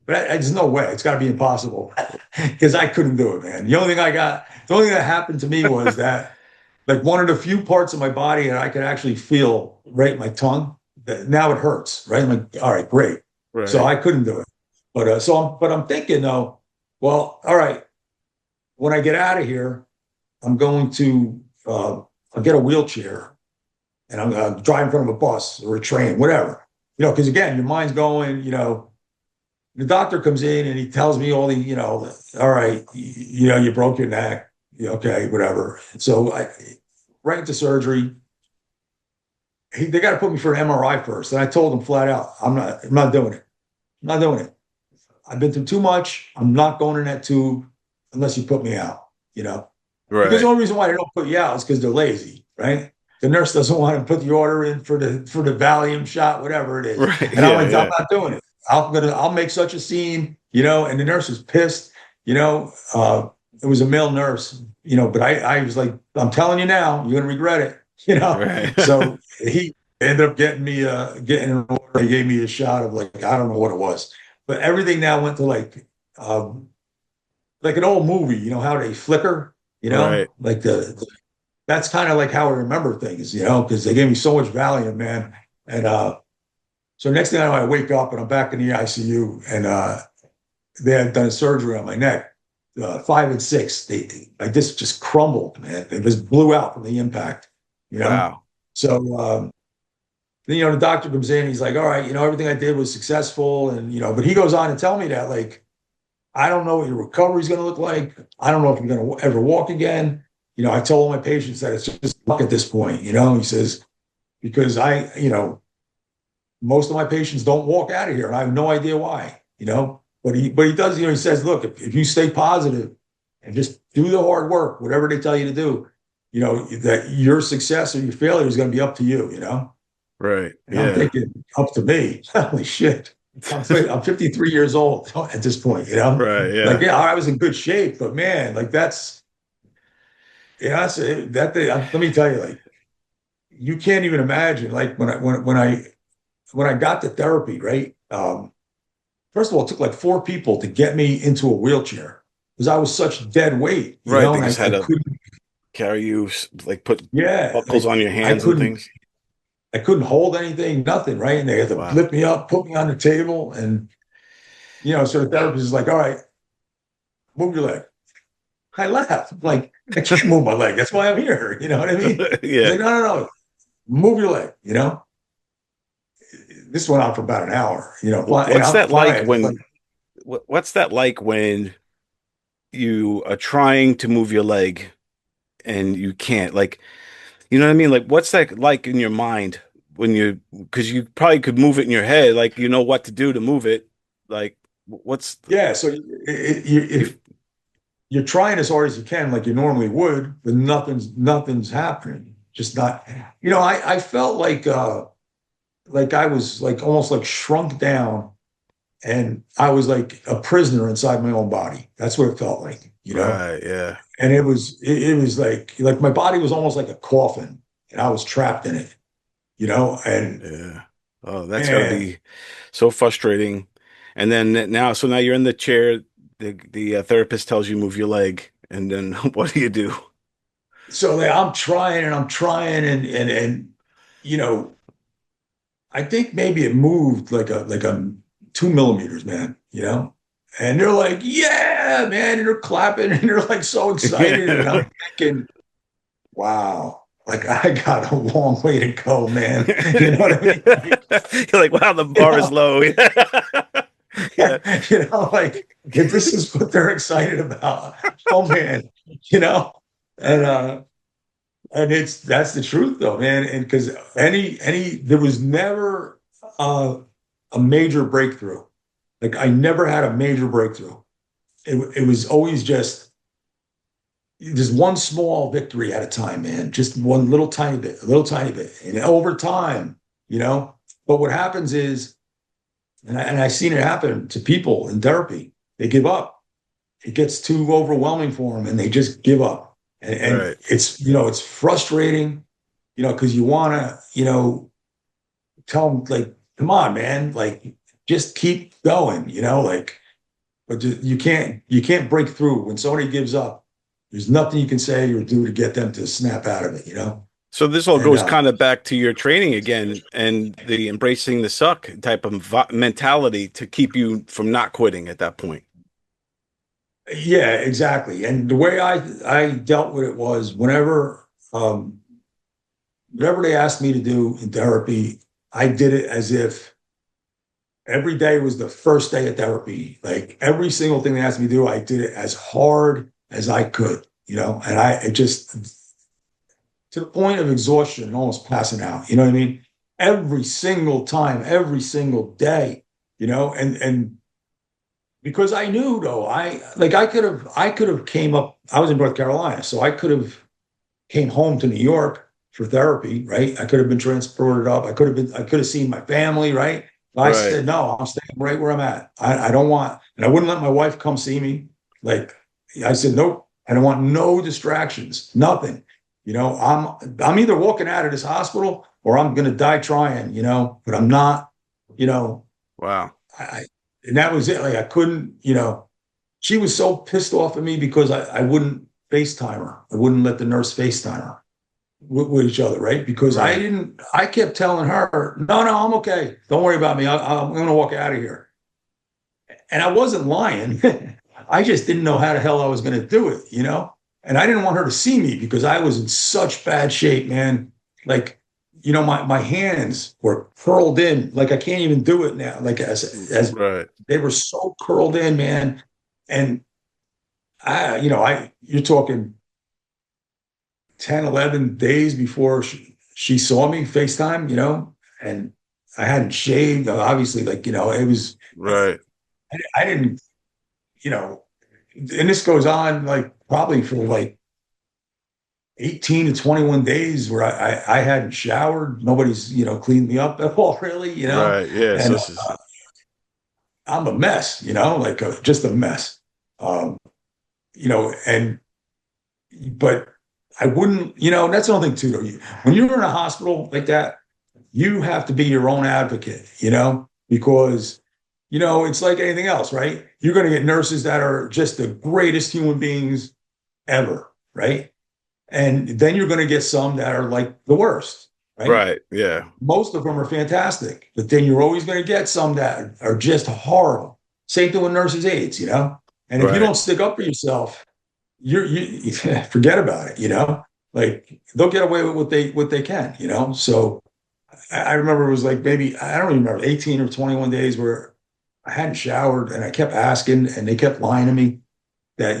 But there's no way. It's got to be impossible because I couldn't do it, man. The only thing that happened to me was that like one of the few parts of my body that I could actually feel right my tongue. That now it hurts, right? I'm like, all right, great. So Right. I couldn't do it. But I'm thinking though, well, all right, when I get out of here, I'm going to I'll get a wheelchair and I'm drive in front of a bus or a train, whatever. Because again, your mind's going, The doctor comes in and he tells me all the, all right, you broke your neck. Okay, whatever. So right into surgery. They got to put me for an MRI first. And I told him flat out, I'm not doing it. I'm not doing it. I've been through too much. I'm not going in that tube unless you put me out, Because the Right. only reason why they don't put you out is because they're lazy, right? The nurse doesn't want to put the order in for the Valium shot, whatever it is. Right. And I'm Yeah. like, I'm Yeah. not doing it. I'll make such a scene, and the nurse was pissed, you know. It was a male nurse, but I was like, I'm telling you now, you're gonna regret it, Right. So he ended up getting an order. He gave me a shot of like, I don't know what it was, but everything now went to like an old movie, how they flicker, Right. like that's kind of like how I remember things, because they gave me so much Valium, man. And so next thing I know, I wake up and I'm back in the ICU, and they had done surgery on my neck, 5 and 6. Like this just crumbled, man. It just blew out from the impact, you know. Wow. So then the doctor comes in. He's like, "All right, everything I did was successful," and but he goes on to tell me that like I don't know what your recovery is going to look like. I don't know if you're going to ever walk again. I tell all my patients that it's just luck at this point. He says because most of my patients don't walk out of here, and I have no idea why. But he does. He says, look, if you stay positive and just do the hard work, whatever they tell you to do, that your success or your failure is going to be up to you. Right. And I'm Yeah. thinking, up to me? Holy shit! I'm 53 years old at this point. Right. Like Yeah. yeah, I was in good shape, but man, like that's that thing. Let me tell you, like you can't even imagine. Like when I got to therapy, right? First of all, it took like 4 people to get me into a wheelchair because I was such dead weight, Right. They and just I had to couldn't, carry you, like put yeah, buckles on your I hands and couldn't, things. I couldn't hold anything, nothing, right? And they had to Wow. lift me up, put me on the table, and so the therapist is like, "All right, move your leg." I laughed, I'm like, I can't move my leg. That's why I'm here. You know what I mean? He's Yeah. like, no, no, no, move your leg. This went on for about an hour. And What's I'm that like flying. It's like, when what's that like when you are trying to move your leg and you can't? Like, you know what I mean? Like, what's that like in your mind when because you probably could move it in your head, like you know what to do to move it. Like, what's yeah. So you're trying as hard as you can, like you normally would, but nothing's happening. Just not. I felt like I was like almost like shrunk down, and I was like a prisoner inside my own body. That's what it felt like. right? Yeah. And it was like my body was almost like a coffin, and I was trapped in it. And Yeah. Oh, that's got to man, be so frustrating. And then so now you're in the chair. The therapist tells you move your leg, and then what do you do? so like, I'm trying, and you know, I think maybe it moved like a 2 millimeters, man. And they're like, yeah, man, and they're clapping and they're like so excited, and I'm Yeah. thinking, wow, like I got a long way to go, man. You know what I mean? Like, You're like, wow, the you bar is know, low. Yeah. like if this is what they're excited about, oh man, you know, and that's the truth though, man. And because there was never uh, a major breakthrough. Like I never had a major breakthrough. It was always just one small victory at a time, man. Just one little tiny bit, a little tiny bit, and over time, you know. But what happens is, and I've seen it happen to people in therapy, they give up. It gets too overwhelming for them, and they just give up. And Right. it's frustrating, because you want to, tell them like, come on, man, like just keep going, like, but you can't break through when somebody gives up. There's nothing you can say or do to get them to snap out of it. So this all And goes kind of back to your training again and the embracing the suck type of mentality to keep you from not quitting at that point. yeah, exactly. And the way I dealt with it was um, whatever they asked me to do in therapy, I did it as if every day was the first day of therapy. Like every single thing they asked me to do, I did it as hard as I could, and it just to the point of exhaustion and almost passing out. You know what I mean? Every single time, every single day, and because I knew though, I could have came up. I was in North Carolina, so I could have came home to New York for therapy, right? I could have been transported up. I could have seen my family, right? But I Right. said, no, I'm staying right where I'm at. I don't want, and I wouldn't let my wife come see me. Like I said, nope. I don't want no distractions, nothing. I'm either walking out of this hospital or I'm gonna die trying, but I'm not, you know, Wow. I and that was it. Like I couldn't, she was so pissed off at me because I wouldn't FaceTime her. I wouldn't let the nurse FaceTime her with each other, right? Because Right. I kept telling her, no, no, I'm okay. Don't worry about me. I'm going to walk out of here. And I wasn't lying. I just didn't know how the hell I was going to do it, And I didn't want her to see me because I was in such bad shape, man. Like, my hands were curled in. Like I can't even do it now. Like as Right. they were so curled in, man. And you're talking 10, 11 days before she saw me FaceTime, and I hadn't shaved. Obviously, like, it was, Right. I didn't, you know, and this goes on like probably for like 18 to 21 days where I hadn't showered. Nobody's, cleaned me up at all, really, Right. Yeah. So and this is I'm a mess, like just a mess. Um, and but I wouldn't, that's another thing too, though. When you're in a hospital like that, you have to be your own advocate, because, it's like anything else, right? You're going to get nurses that are just the greatest human beings ever, right? And then you're going to get some that are like the worst, right? right. Yeah. Most of them are fantastic, but then you're always going to get some that are just horrible. Same thing with nurses' aides, And if you Right. don't stick up for yourself, you forget about it, like they'll get away with what they can, so I remember it was like maybe I don't even remember 18 or 21 days where I hadn't showered and I kept asking and they kept lying to me that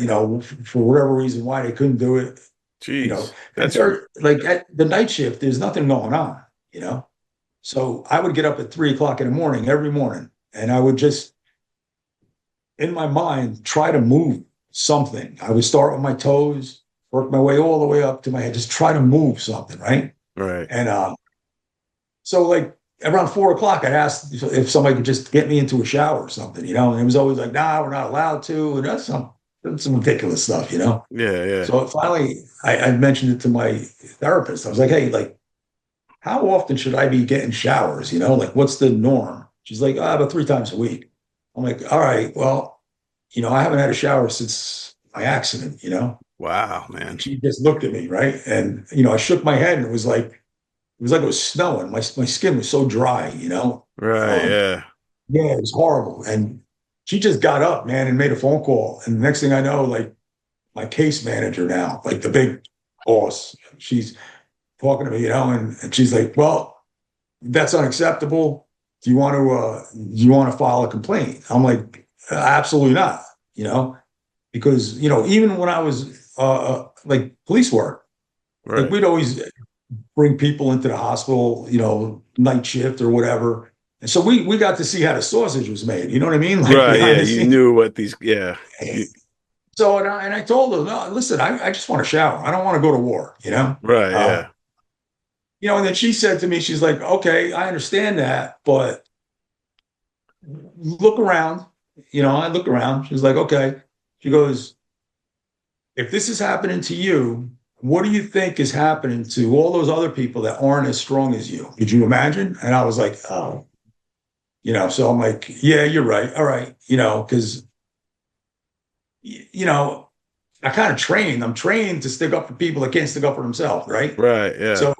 for whatever reason why they couldn't do it, Jeez. and That's they're like at the night shift there's nothing going on, so I would get up at 3 o'clock in the morning every morning and I would just in my mind, try to move something. I would start with my toes, work my way all the way up to my head, just try to move something, right? right. And so, like around 4 o'clock, I'd ask if somebody could just get me into a shower or something, and it was always like, nah, we're not allowed to. And that's some ridiculous stuff. Yeah. Yeah. So finally, I mentioned it to my therapist. I was like, hey, like, how often should I be getting showers? Like, what's the norm? She's like, about 3 times a week. I'm like, all right, well, I haven't had a shower since my accident. Wow, And man. she just looked at me, right? And I shook my head and it was snowing. My skin was so dry. Right. Um, Yeah. yeah, it was horrible. And she just got up, man, and made a phone call. And the next thing I know, like my case manager now, like the big boss, she's talking to me, and she's like, well, that's unacceptable. Do you want to file a complaint? I'm like, absolutely not, because, even when I was like police work, like Right. we'd always bring people into the hospital, night shift or whatever. And so we got to see how the sausage was made. You know what I mean? Like Right. behind Yeah. the You scenes. knew what these. Yeah. You, So, and I told her, no, listen, I just want to shower. I don't want to go to war. right. Uh, Yeah. and then she said to me, she's like, okay, I understand that, but look around. I look around. She's like, okay. She goes, if this is happening to you, what do you think is happening to all those other people that aren't as strong as you? Could you imagine? And I was like, oh, so I'm like, yeah, you're right. All right. Because, I kind of I'm trained to stick up for people that can't stick up for themselves. Right. Right. Yeah. So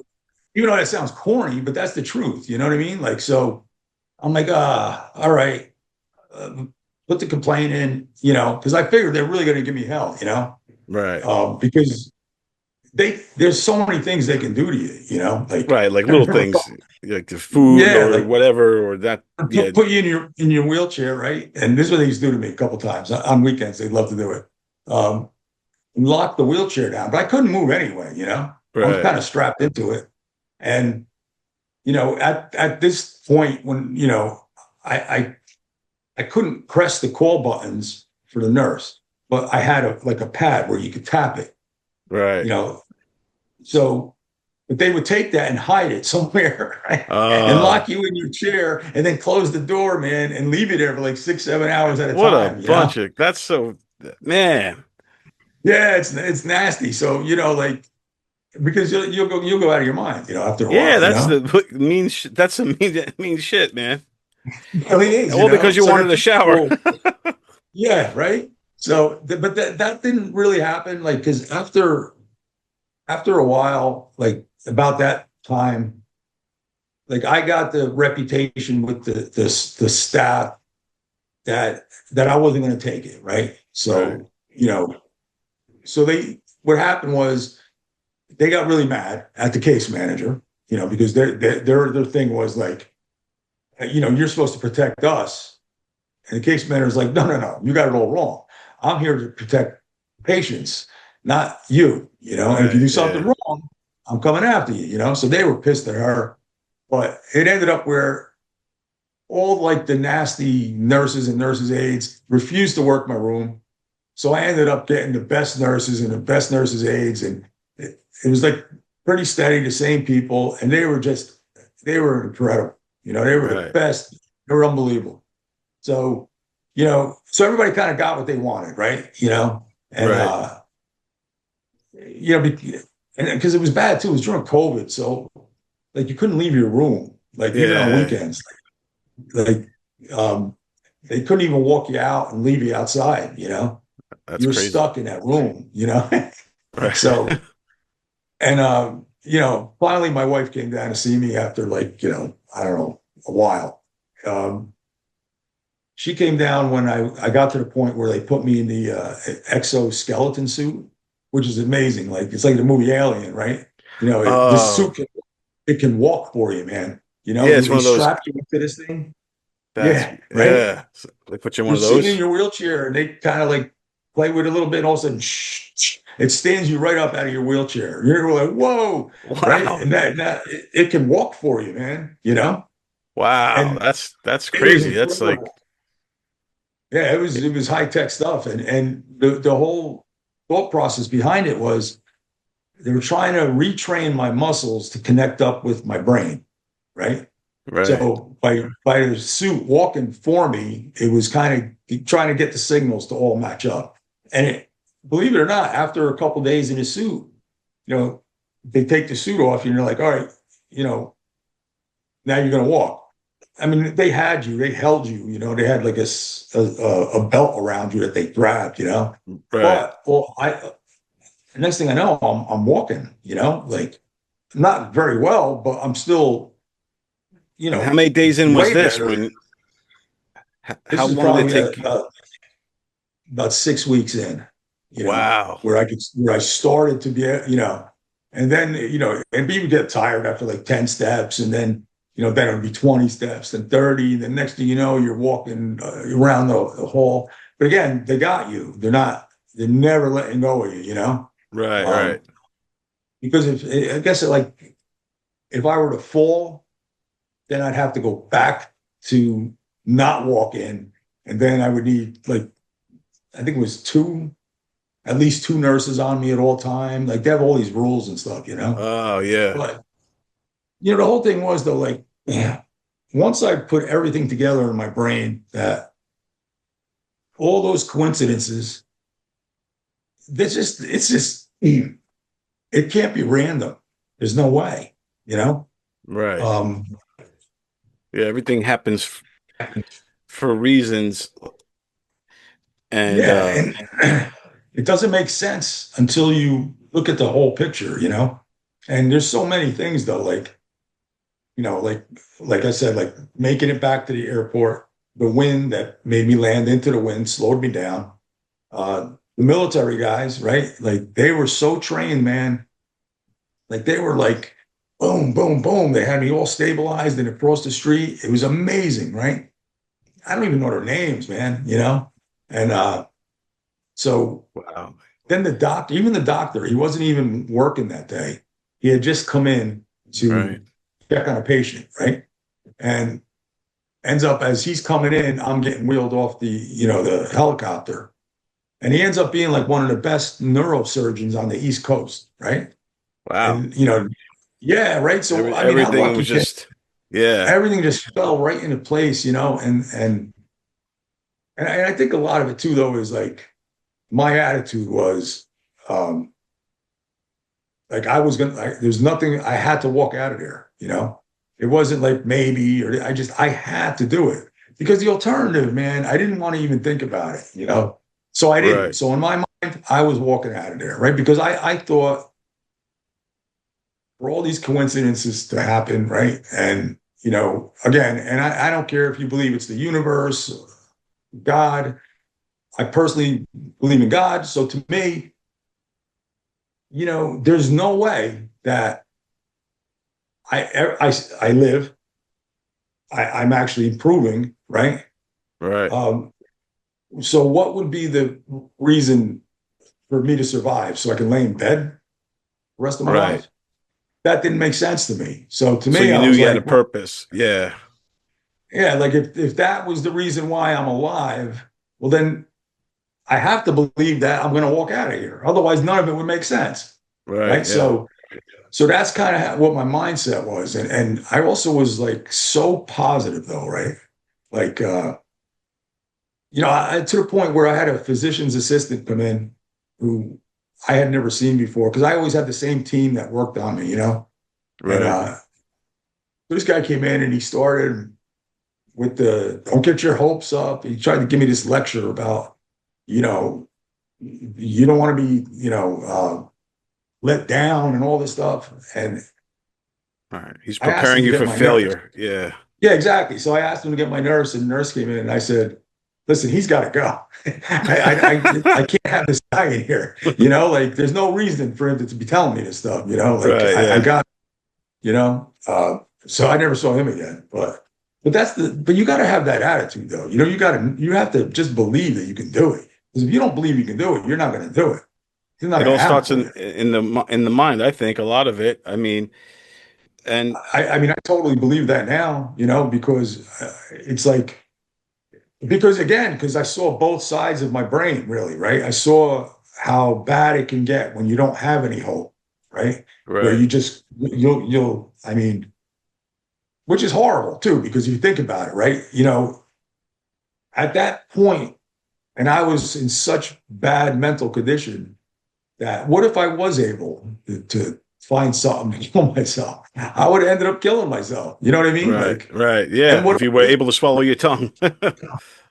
even though that sounds corny, but that's the truth. You know what I mean? Like, so I'm like, all right, uh, put the complaint in, because I figured they're really going to give me hell, Right. because there's so many things they can do to you, like Right, like little things like the food yeah, or like whatever or that. Yeah, put you in your wheelchair, right? And this is what they used to do to me a couple times on weekends. They'd love to do it. Um, Lock the wheelchair down, but I couldn't move anyway. I was right, kind of strapped into it, and at this point when I I I couldn't press the call buttons for the nurse, but I had a pad where you could tap it. You right. know, so but they would take that and hide it somewhere, right? And Uh, lock you in your chair and then close the door, man, and leave you there for like 6, 7 hours at a what a time. bunch of that's so man. Yeah, it's nasty. So, like because you'll go out of your mind, after a Yeah, while, that's the mean. That's the mean shit, man. It really is, All because you So they're wanted a keeping shower. you, yeah, right. So, but that didn't really happen, like because after a while, like about that time, like I got the reputation with the staff that I wasn't going to take it, right? Right, So, so what happened was they got really mad at the case manager, because their thing was like, you're supposed to protect us. And the case manager is like, no, no, no, you got it all wrong. I'm here to protect patients, not you, and if you right, do something yeah, wrong, I'm coming after you. So they were pissed at her, but it ended up where all like the nasty nurses and nurses aides refused to work my room. So I ended up getting the best nurses and the best nurses aides. And it was like pretty steady, the same people. And they were incredible. They were the right, best. They were unbelievable. So, so everybody kind of got what they wanted, right? And, right. because it was bad too. It was during COVID. So, like, you couldn't leave your room, like, even on Yeah, weekends. Like, um, they couldn't even walk you out and leave you outside, that's You're crazy. stuck in that room. Right. So, and, finally my wife came down to see me after like, I don't know, a while. Um, she came down when I got to the point where they put me in the exoskeleton suit, which is amazing. Like, it's like the movie Alien, right? This Oh, suit, it can walk for you, man. yeah, They, it's one they of those. strap you into this thing. That's Yeah, right. yeah. So they put you in one You're of sitting in those. your wheelchair and they kind of like play with it a little bit. And all of a sudden, it stands you right up out of your wheelchair. You're like, whoa, right? Wow, And that it can walk for you, man. wow. And That's it was crazy. That's like incredible. Yeah, it was high tech stuff. And the whole thought process behind it was they were trying to retrain my muscles to connect up with my brain, right? right, So by the suit walking for me, it was kind of trying to get the signals to all match up. And believe it or not, after a couple of days in the suit, you know, they take the suit off and you're like, all right, you know, now you're going to walk. I mean, they had you, they held you, they had like a belt around you that they grabbed, right. But well, the next thing I know, I'm walking, like not very well, but I'm still, And how many days in was way this? better. When This how is long did it probably take? about 6 weeks in, Wow, where I started to be, and then, and people get tired after like 10 steps, and then it would be 20 steps, then 30. The next thing you know, you're walking around the hall. But again, they got you. They're never letting go of you. right, right. Um, because I guess like if I were to fall, then I'd have to go back to not walk in. And then I would need like, I think it was at least two nurses on me at all time. Like they have all these rules and stuff. Oh yeah, But the whole thing was though, like, yeah, once I put everything together in my brain that all those coincidences, it can't be random. There's no way. right. Um, Yeah, everything happens for reasons, and yeah, and it doesn't make sense until you look at the whole picture. And there's so many things though, like I said, like making it back to the airport, the wind that made me land into the wind slowed me down. The military guys, right? Like they were so trained, man. Like they were like, boom, boom, boom. They had me all stabilized and across the street. It was amazing, right? I don't even know their names, man, you know? And so Wow. then even the doctor, he wasn't even working that day. He had just come in Right. to check on a patient, right? And ends up as he's coming in, I'm getting wheeled off the helicopter. And he ends up being like one of the best neurosurgeons on the East Coast, right? Wow. And yeah, right. So I mean, how Everything lucky was can just, yeah. everything just fell right into place, and I think a lot of it too, though, is like my attitude was um like there's nothing I had to walk out of there. It wasn't like maybe or I had to do it because the alternative, man, I didn't want to even think about it. So I didn't. Right. So in my mind, I was walking out of there, right? Because I thought for all these coincidences to happen, right? And again, and I don't care if you believe it's the universe, God. I personally believe in God. So to me, there's no way that I live. I'm actually improving, right? Right. Um, so what would be the reason for me to survive? So I can lay in bed the rest of my Right. life? That didn't make sense to me. So to So me, you I knew was you had a like, well, purpose. Yeah. yeah, like if that was the reason why I'm alive, well then I have to believe that I'm going to walk out of here. Otherwise, none of it would make sense, Right. right? Yeah. So that's kind of what my mindset was, and I also was like so positive though, right? Like to the point where I had a physician's assistant come in who I had never seen before because I always had the same team that worked on me. And Right. this guy came in and he started with the "Don't get your hopes up." He tried to give me this lecture about, you know, you don't want to be, let down and all this stuff. And All right. He's I asked him preparing to you get for my nurse. failure. Yeah. Yeah, exactly. So I asked him to get my nurse, and the nurse came in, and I said, "Listen, he's got to go. I can't have this guy in here. Like there's no reason for him to be telling me this stuff. Like Right. I Yeah. got, you know. So I never saw him again. But you got to have that attitude, though. You have to just believe that you can do it. Because if you don't believe you can do it, you're not going to do it. You're not It going to all happen starts for in you. in the mind, I think, a lot of it. I mean, and I mean, I totally believe that now. Because it's like because I saw both sides of my brain, really, right? I saw how bad it can get when you don't have any hope, right? Where right. you'll I mean, which is horrible too, because you think about it, right? At that point, and I was in such bad mental condition that what if I was able to find something to kill myself? I would have ended up killing myself. You know what I mean? Right. Like, Right. and Yeah. what If you were able to swallow your tongue.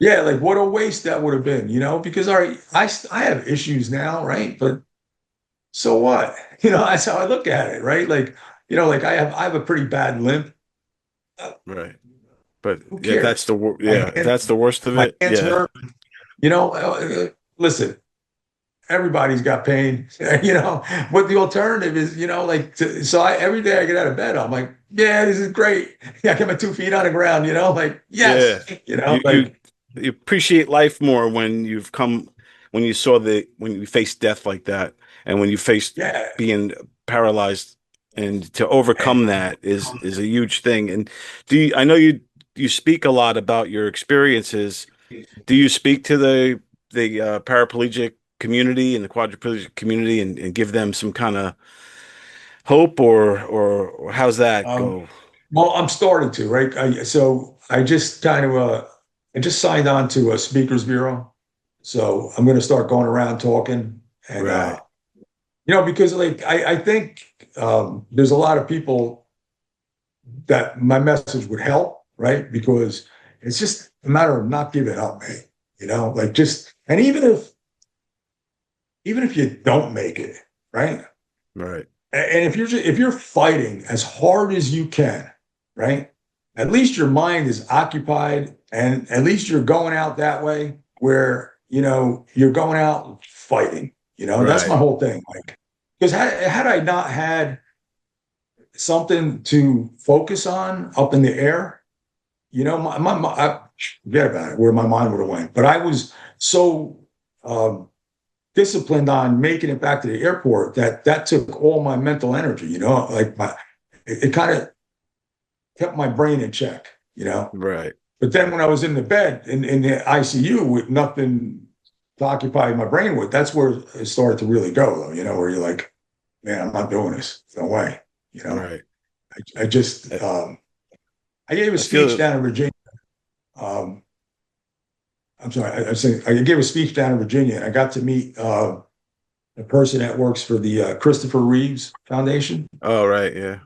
yeah, like what a waste that would have been, because all right, I have issues now, right? But so what? That's how I look at it, right? Like, like I have a pretty bad limp. Uh, Right. But who yeah, cares? My yeah, if hand, that's the worst of my it. hands Yeah. hurt. Listen, everybody's got pain, But the alternative is, so every day I get out of bed, I'm like, yeah, this is great. Yeah, I get my 2 feet on the ground, like Yeah. yes, You you like you appreciate life more when when you face death like that and when you face yeah. being paralyzed, and to overcome that is a huge thing. And I know you speak a lot about your experiences. Do you speak to the paraplegic community and the quadriplegic community and give them some kind of hope, or how's that Um, go? well, I'm starting to, right? So I just kind of I just signed on to a speakers bureau. So I'm going to start going around talking and Right. because like I think there's a lot of people that my message would help, right? Because it's just a matter of not giving up, man. Like just and even if you don't make it, right? Right. And if you're fighting as hard as you can, right? At least your mind is occupied, and at least you're going out that way where you're going out fighting. That's my Right. whole thing. Like, because had I not had something to focus on up in the air. I forget about it, where my mind would have went. But I was so um, disciplined on making it back to the airport that took all my mental energy. It kind of kept my brain in check. Right. But then when I was in the bed in the ICU with nothing to occupy my brain with, that's where it started to really go, though, where you're like, man, I'm not doing this. No way. You know, Right. I just, I, I gave a I speech feel. down in Virginia. Um, I'm sorry, I gave a speech down in Virginia, and I got to meet a person that works for the Christopher Reeves Foundation. Oh, right. Yeah.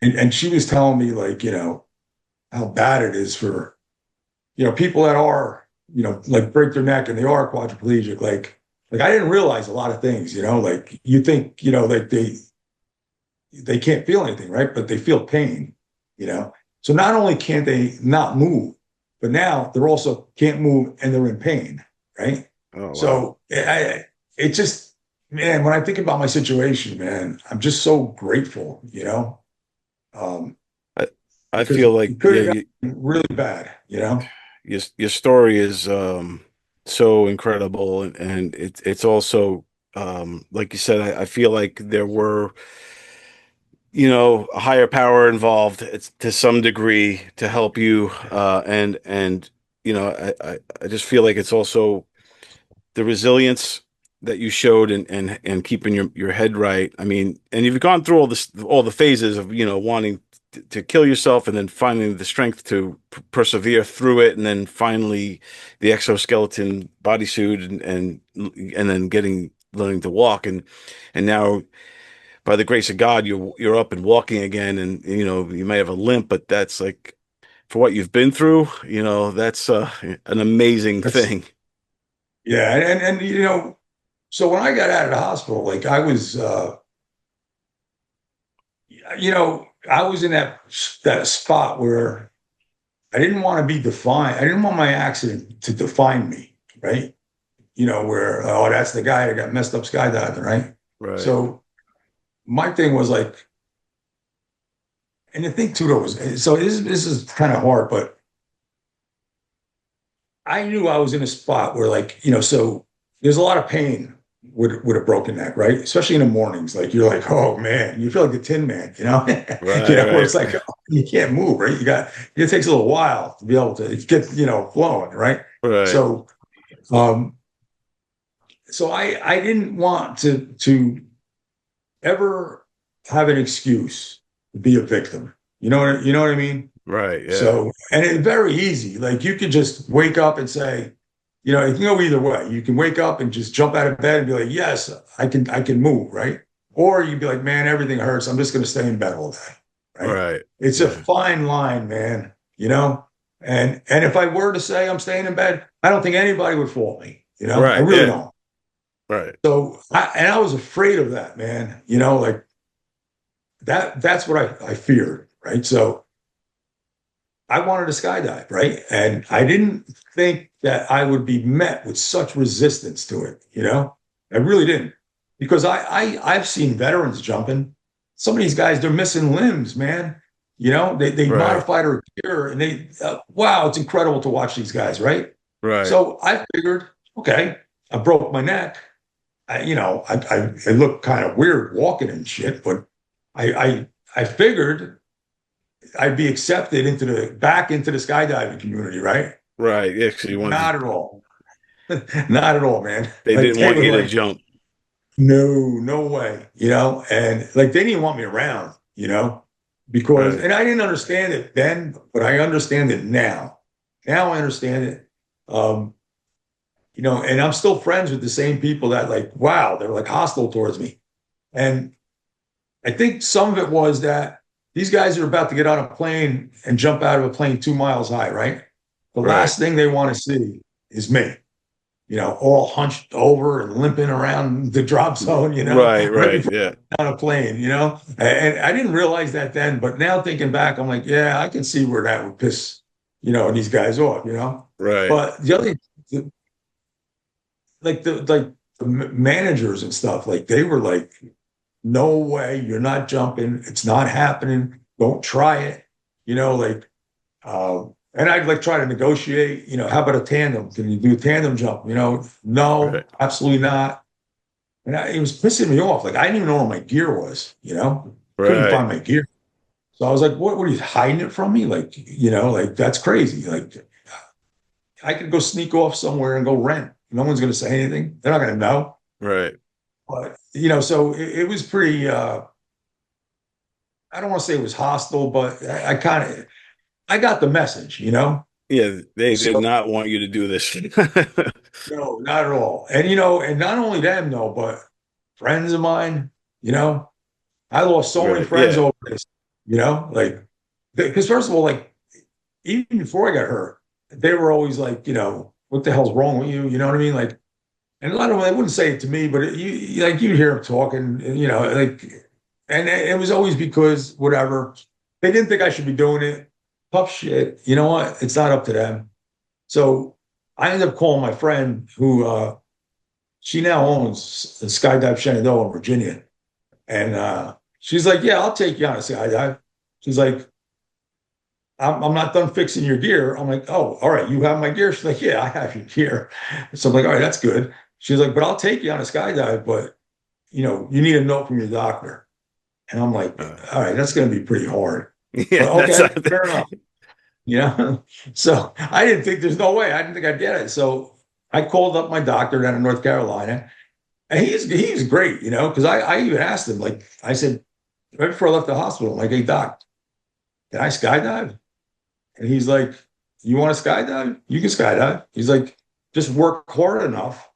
And she was telling me, like, how bad it is for, people that are, like break their neck and they are quadriplegic. Like I didn't realize a lot of things, like you think, like they can't feel anything, right? But they feel pain. So not only can't they not move, but now they're also can't move and they're in pain, right? Oh, wow. So it just, man, when I think about my situation, man, I'm just so grateful, um, I I because feel like it could yeah, have gotten really bad. your story is so incredible, and it's also like you said, I feel like there were a higher power involved, it's to some degree, to help you, and I just feel like it's also the resilience that you showed, and keeping your head right. I mean, and you've gone through all the phases of wanting to kill yourself, and then finding the strength to persevere through it, and then finally the exoskeleton bodysuit, and then getting learning to walk, and now by the grace of God you're up and walking again, and you may have a limp, but that's like, for what you've been through, that's an amazing That's thing. Yeah, and so when I got out of the hospital, like I was, I was in that spot where I didn't want to be defined. I didn't want my accident to define me, right? Where, oh, that's the guy that got messed up skydiving, right? Right. So my thing was like, and the thing too, though, was, so this is kind of hard, but I knew I was in a spot where, like, so there's a lot of pain with a broken neck, right? Especially in the mornings. Like you're like, oh man, you feel like a tin man, Right, where right, it's like, oh, you can't move, right? It takes a little while to be able to get, flowing, right? right, So um, so I didn't want to ever have an excuse to be a victim. You know what I mean? right. Yeah, So, and it's very easy. Like you could just wake up and say, it can go either way. You can wake up and just jump out of bed and be like, yes, I can move, right? Or you'd be like, man, everything hurts. I'm just going to stay in bed all day, right? right. It's a Yeah, fine line, man. And if I were to say I'm staying in bed, I don't think anybody would fault me. I right. really Yeah, don't. right, So, I was afraid of that, man. Like that's what I feared, right? So I wanted to skydive, right? And I didn't think that I would be met with such resistance to it. I really didn't. Because I've seen veterans jumping. Some of these guys, they're missing limbs, man. They right, modified their gear and wow, it's incredible to watch these guys, right? right, So I figured, okay, I broke my neck. I look kind of weird walking and shit, but I, I figured I'd be accepted back into the skydiving community, right? right. Yeah, 'cause you wanted Not at all. Not at all, man. they Like didn't they want were you to like, jump. no, no way, and like they didn't want me around, because, Right, and I didn't understand it then, but I understand it now. Now I understand it. And I'm still friends with the same people that, like, wow, they're like hostile towards me. And I think some of it was that these guys are about to get on a plane and jump out of a plane 2 miles high, right? The right, last thing they want to see is me, all hunched over and limping around the drop zone, right, right right. before Yeah, on a plane. And I didn't realize that then, but now thinking back, I'm like, yeah, I can see where that would piss, these guys off. right, But the, like the managers and stuff, like they were like no way, you're not jumping. It's not happening. Don't try it. You know, like, uh, and I'd like try to negotiate, how about a tandem? Can you do a tandem jump? No, Right. absolutely not. And it was pissing me off. Like, I didn't even know where my gear was, couldn't Right. find my gear. So I was like, what are you hiding it from me? Like, like that's crazy. Like, I could go sneak off somewhere and go rent. No one's going to say anything. They're not going to know. Right. But, so it was pretty, I don't want to say it was hostile, but I kind of, I got the message. Yeah, they did So, not want you to do this. no, not at all. And, and not only them, no, but friends of mine, you know, I lost so many Right. friends Yeah. over this, like, because first of all, like, even before I got hurt, they were always like, what the hell's wrong with you? You know what I mean? Like, and a lot of them, they wouldn't say it to me, but like, you hear them talking, and, like, and it was always because whatever, they didn't think I should be doing it. Tough shit. You know what? It's not up to them. So I ended up calling my friend who, she now owns the Skydive Shenandoah in Virginia. And she's like, yeah, I'll take you on a skydive. She's like, I'm not done fixing your gear. I'm like, oh, all right, you have my gear? She's like, yeah, I have your gear. So I'm like, all right, that's good. She's like, but I'll take you on a skydive, but you need a note from your doctor. And I'm like, Uh, all right, that's going to be pretty hard. yeah, But that's okay, fair enough. So I didn't think there's no way. I didn't think I'd get it. So I called up my doctor down in North Carolina, and he's great, because I even asked him, like, I said, right before I left the hospital, I'm like, hey, doc, can I skydive? And he's like, you want to skydive? You can skydive. He's like, just work hard enough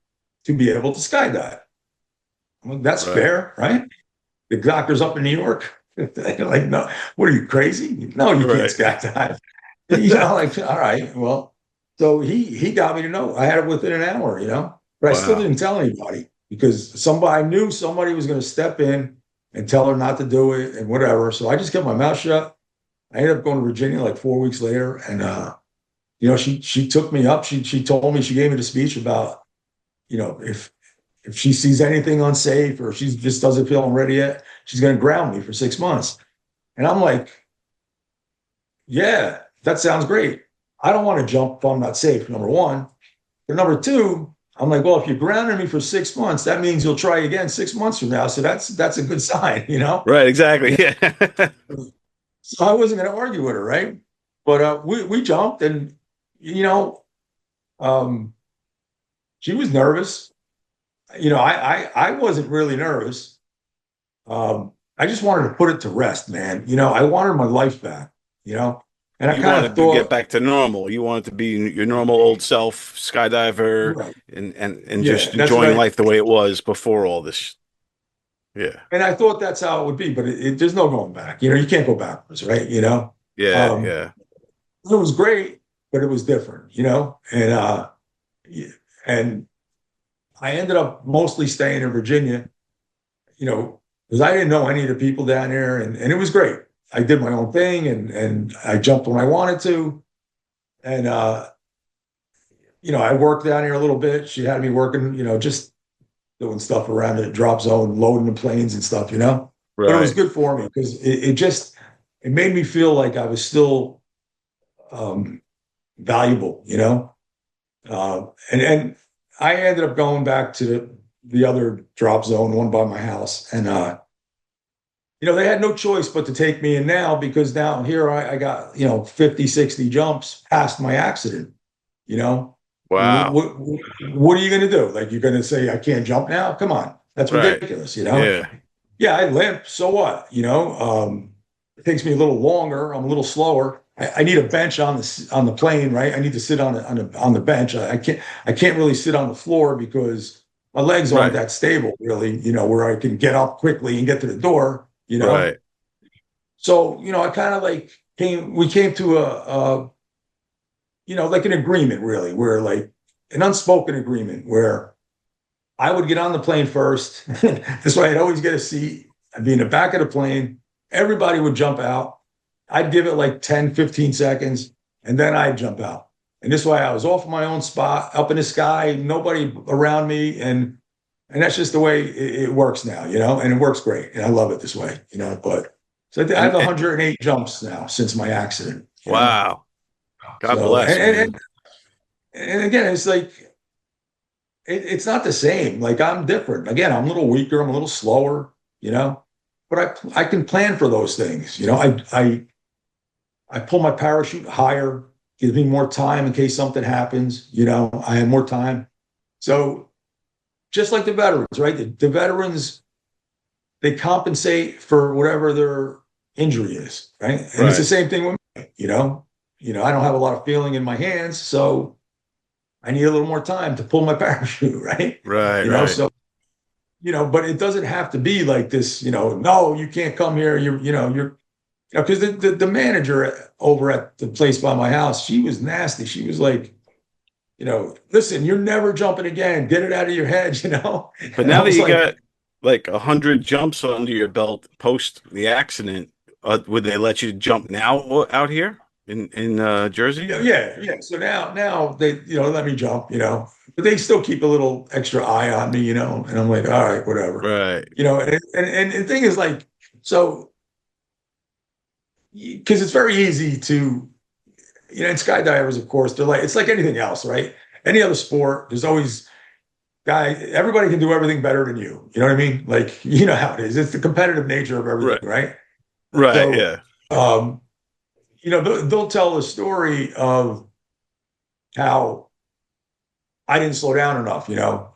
to be able to skydive. I'm like, that's right. fair, right? The doctor's up in New York. Like, no, what are you crazy? No, you can't Right. skydive. Like, all right, well, so he got me to know. I had it within an hour, but I still Wow. didn't tell anybody because I knew somebody was going to step in and tell her not to do it and whatever. So I just kept my mouth shut. I ended up going to Virginia like 4 weeks later, and she took me up. She told me, she gave me the speech about, if she sees anything unsafe or she just doesn't feel ready yet, she's going to ground me for 6 months. And I'm like, yeah, that sounds great. I don't want to jump if I'm not safe, number one. But number two, I'm like, well, if you're grounding me for 6 months, that means you'll try again 6 months from now. So that's a good sign. Right, exactly. Yeah. Yeah. So I wasn't going to argue with her, right? But we jumped, and you know, um, she was nervous. I wasn't really nervous. I just wanted to put it to rest, man. I wanted my life back. You know, and I You kind of wanted to get thought, back to normal. You wanted to be your normal old self, skydiver, right, and yeah, just that's what enjoying I life the way it was before all this. Yeah. and I thought that's how it would be, but there's no going back. You can't go backwards, right? Yeah, Um, yeah. it was great, but it was different. And yeah, and I ended up mostly staying in Virginia. Because I didn't know any of the people down there, and it was great. I did my own thing, and I jumped when I wanted to, and I worked down here a little bit. She had me working, just doing stuff around the drop zone, loading the planes and stuff. But it was Right. good for me because it made me feel like I was still um, valuable. And I ended up going back to the other drop zone, one by my house, and they had no choice but to take me in now because now here I got 50, 60 jumps past my accident. You know, Wow. what are you going to do? Like, you're going to say I can't jump now? Come on, that's Right. ridiculous. Yeah. Yeah, I limp. So what? It takes me a little longer. I'm a little slower. I need a bench on the plane, right? I need to sit on the bench. I can't really sit on the floor because my legs aren't Right. that stable, really. Where I can get up quickly and get to the door. Right. So I kind of like we came to like an agreement, really, where like an unspoken agreement where I would get on the plane first. This way I'd always get a seat. I'd be in the back of the plane. Everybody would jump out. I'd give it like 10, 15 seconds, and then I'd jump out. And this way I was off my own spot, up in the sky, nobody around me. And And that's just the way it works now, and it works great. And I love it this way. But so I have And 108 jumps now since my accident. wow, God So, bless, man. and again, it's like, it's not the same. Like I'm different. Again, I'm a little weaker. I'm a little slower, but I can plan for those things. I pull my parachute higher, gives me more time in case something happens. I have more time. So just like the veterans, right? The veterans, they compensate for whatever their injury is, right? And it's the Right, same thing with me. I don't have a lot of feeling in my hands, so I need a little more time to pull my parachute, right? right, You know, right, so but it doesn't have to be like this, no, you can't come here. Because the manager over at the place by my house, she was nasty. She was like, listen, you're never jumping again. Get it out of your head. But And I now that was you like, got like 100 jumps under your belt post the accident, would they let you jump now out here in Jersey? yeah, yeah, yeah. So now they, let me jump, but they still keep a little extra eye on me. And I'm like, all right, whatever. Right, And the thing is like, so because it's very easy to, and skydivers, of course, they're like, it's like anything else, right? Any other sport, there's always everybody can do everything better than you. You know what I mean? Like, you know how it is. It's the competitive nature of everything, right, right? right. So, Yeah, um, they'll tell the story of how I didn't slow down enough.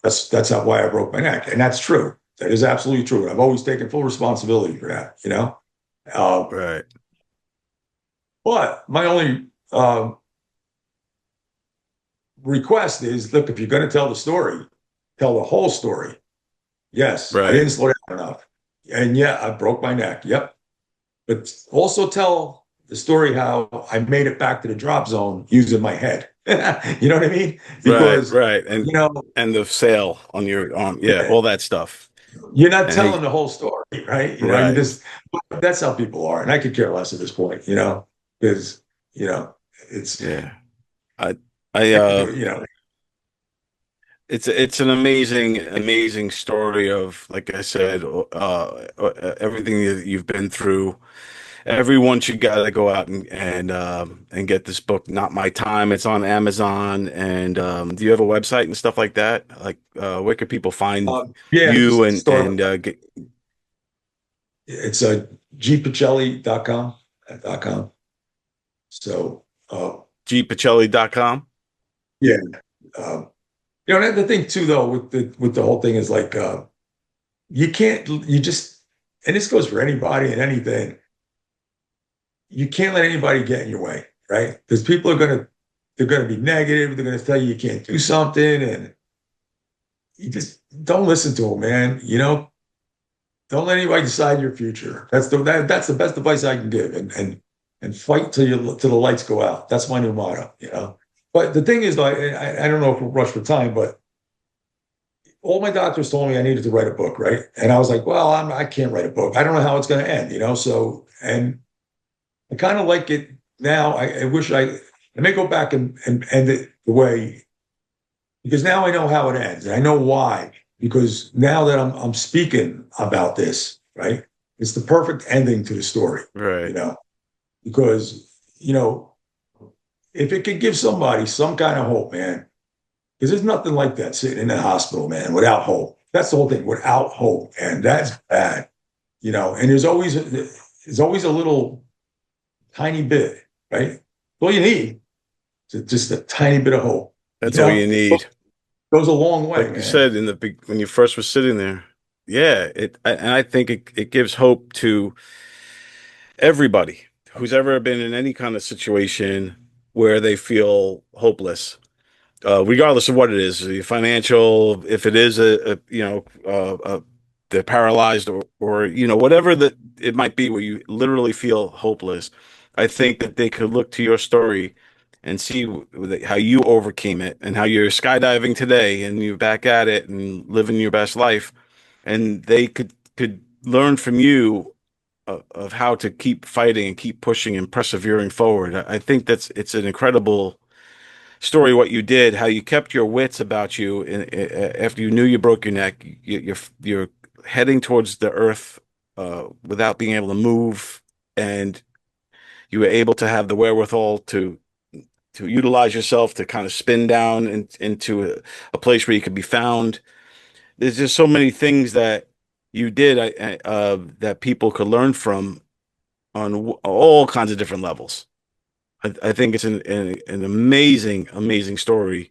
That's how why I broke my neck, and that's true. That is absolutely true. And I've always taken full responsibility for that. Uh, right, but my only request is, look, if you're going to tell the story, tell the whole story. Yes, I right. didn't slow down enough, and yeah, I broke my neck. Yep, but also tell the story how I made it back to the drop zone using my head. You know what I mean? Right, Because right. you know And the sail on your arm. Yeah, all that stuff. you're not And hey, telling the whole story, right? You right. just that's how people are, and I could care less at this point, because you know it's Yeah. I I I could do it. it's an amazing story of, like I said, everything that you've been through. Everyone should gotta go out and get this book, Not My Time. It's on Amazon. And do you have a website and stuff like that? Like where could people find Yeah, you store. and get It's a gpacelli.com. So gpacelli.com? yeah, um, and the thing too, though, with the whole thing is like, you can't, you just, and this goes for anybody and anything. You can't let anybody get in your way, right? Because people they're gonna be negative. They're gonna tell you can't do something, and you just don't listen to them, man. Don't let anybody decide your future. That's the best advice I can give, and fight till the lights go out. That's my new motto. But the thing is, though, I don't know if we'll rush for time, but all my doctors told me I needed to write a book, right? And I was like, well, I can't write a book. I don't know how it's going to end. So, and I kind of like it now. I wish I may go back and end it the way, because now I know how it ends and I know why. Because now that I'm speaking about this, right? It's the perfect ending to the story, you Right. know, because, if it could give somebody some kind of hope, man, because there's nothing like that sitting in the hospital, man, without hope. That's the whole thing, without hope, and that's bad. And there's always a little tiny bit, right? All you need is just a tiny bit of hope. You That's all know, you need. goes a long way, Like you man. said in the big when you first were sitting there. Yeah, and I think it gives hope to everybody who's ever been in any kind of situation where they feel hopeless, regardless of what it is, the financial, if it is they're paralyzed, or whatever that it might be, where you literally feel hopeless. I think that they could look to your story and see how you overcame it and how you're skydiving today and you're back at it and living your best life, and they could learn from you of how to keep fighting and keep pushing and persevering forward. I think it's an incredible story what you did, how you kept your wits about you after you knew you broke your neck. You're heading towards the earth without being able to move, and you were able to have the wherewithal to utilize yourself to kind of spin down into a place where you could be found. There's just so many things that you did that people could learn from on all kinds of different levels. I think it's an amazing, amazing story.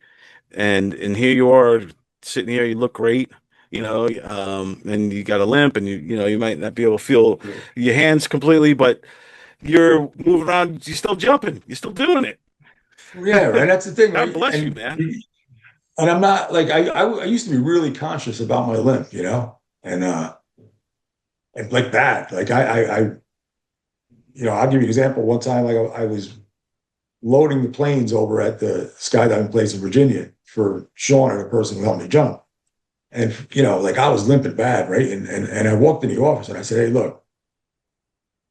And here you are sitting here, you look great, and you got a limp, and you might not be able to feel your hands completely, but you're moving around, you're still jumping, you're still doing it. Yeah, right. That's the thing, God right? bless you, man. And I'm not like I used to be really conscious about my limp, and like that. Like I'll give you an example. One time, like I was loading the planes over at the skydiving place in Virginia for Sean, the person who helped me jump. And like I was limping bad, right? And I walked in the office and I said, "Hey, look,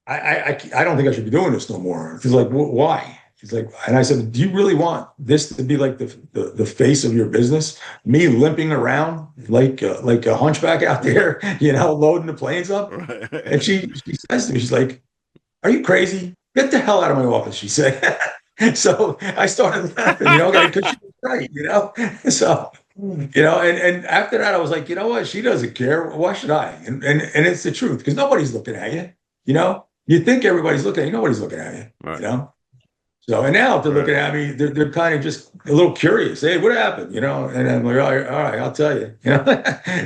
I don't think I should be doing this no more." He's like, "Why?" He's like, and I said, "Do you really want this to be like the face of your business? Me limping around like a hunchback out there, loading the planes up?" And Right. she says to me, she's like, "Are you crazy? Get the hell out of my office," she said. So I started laughing, because she was right, So, and after that, I was like, you know what? She doesn't care. Why should I? And it's the truth because nobody's looking at you, You think everybody's looking at you, nobody's looking at you, Right. So, and now if they're looking Right. at me, they're kind of just a little curious. Hey, what happened? And I'm like, all right, I'll tell you,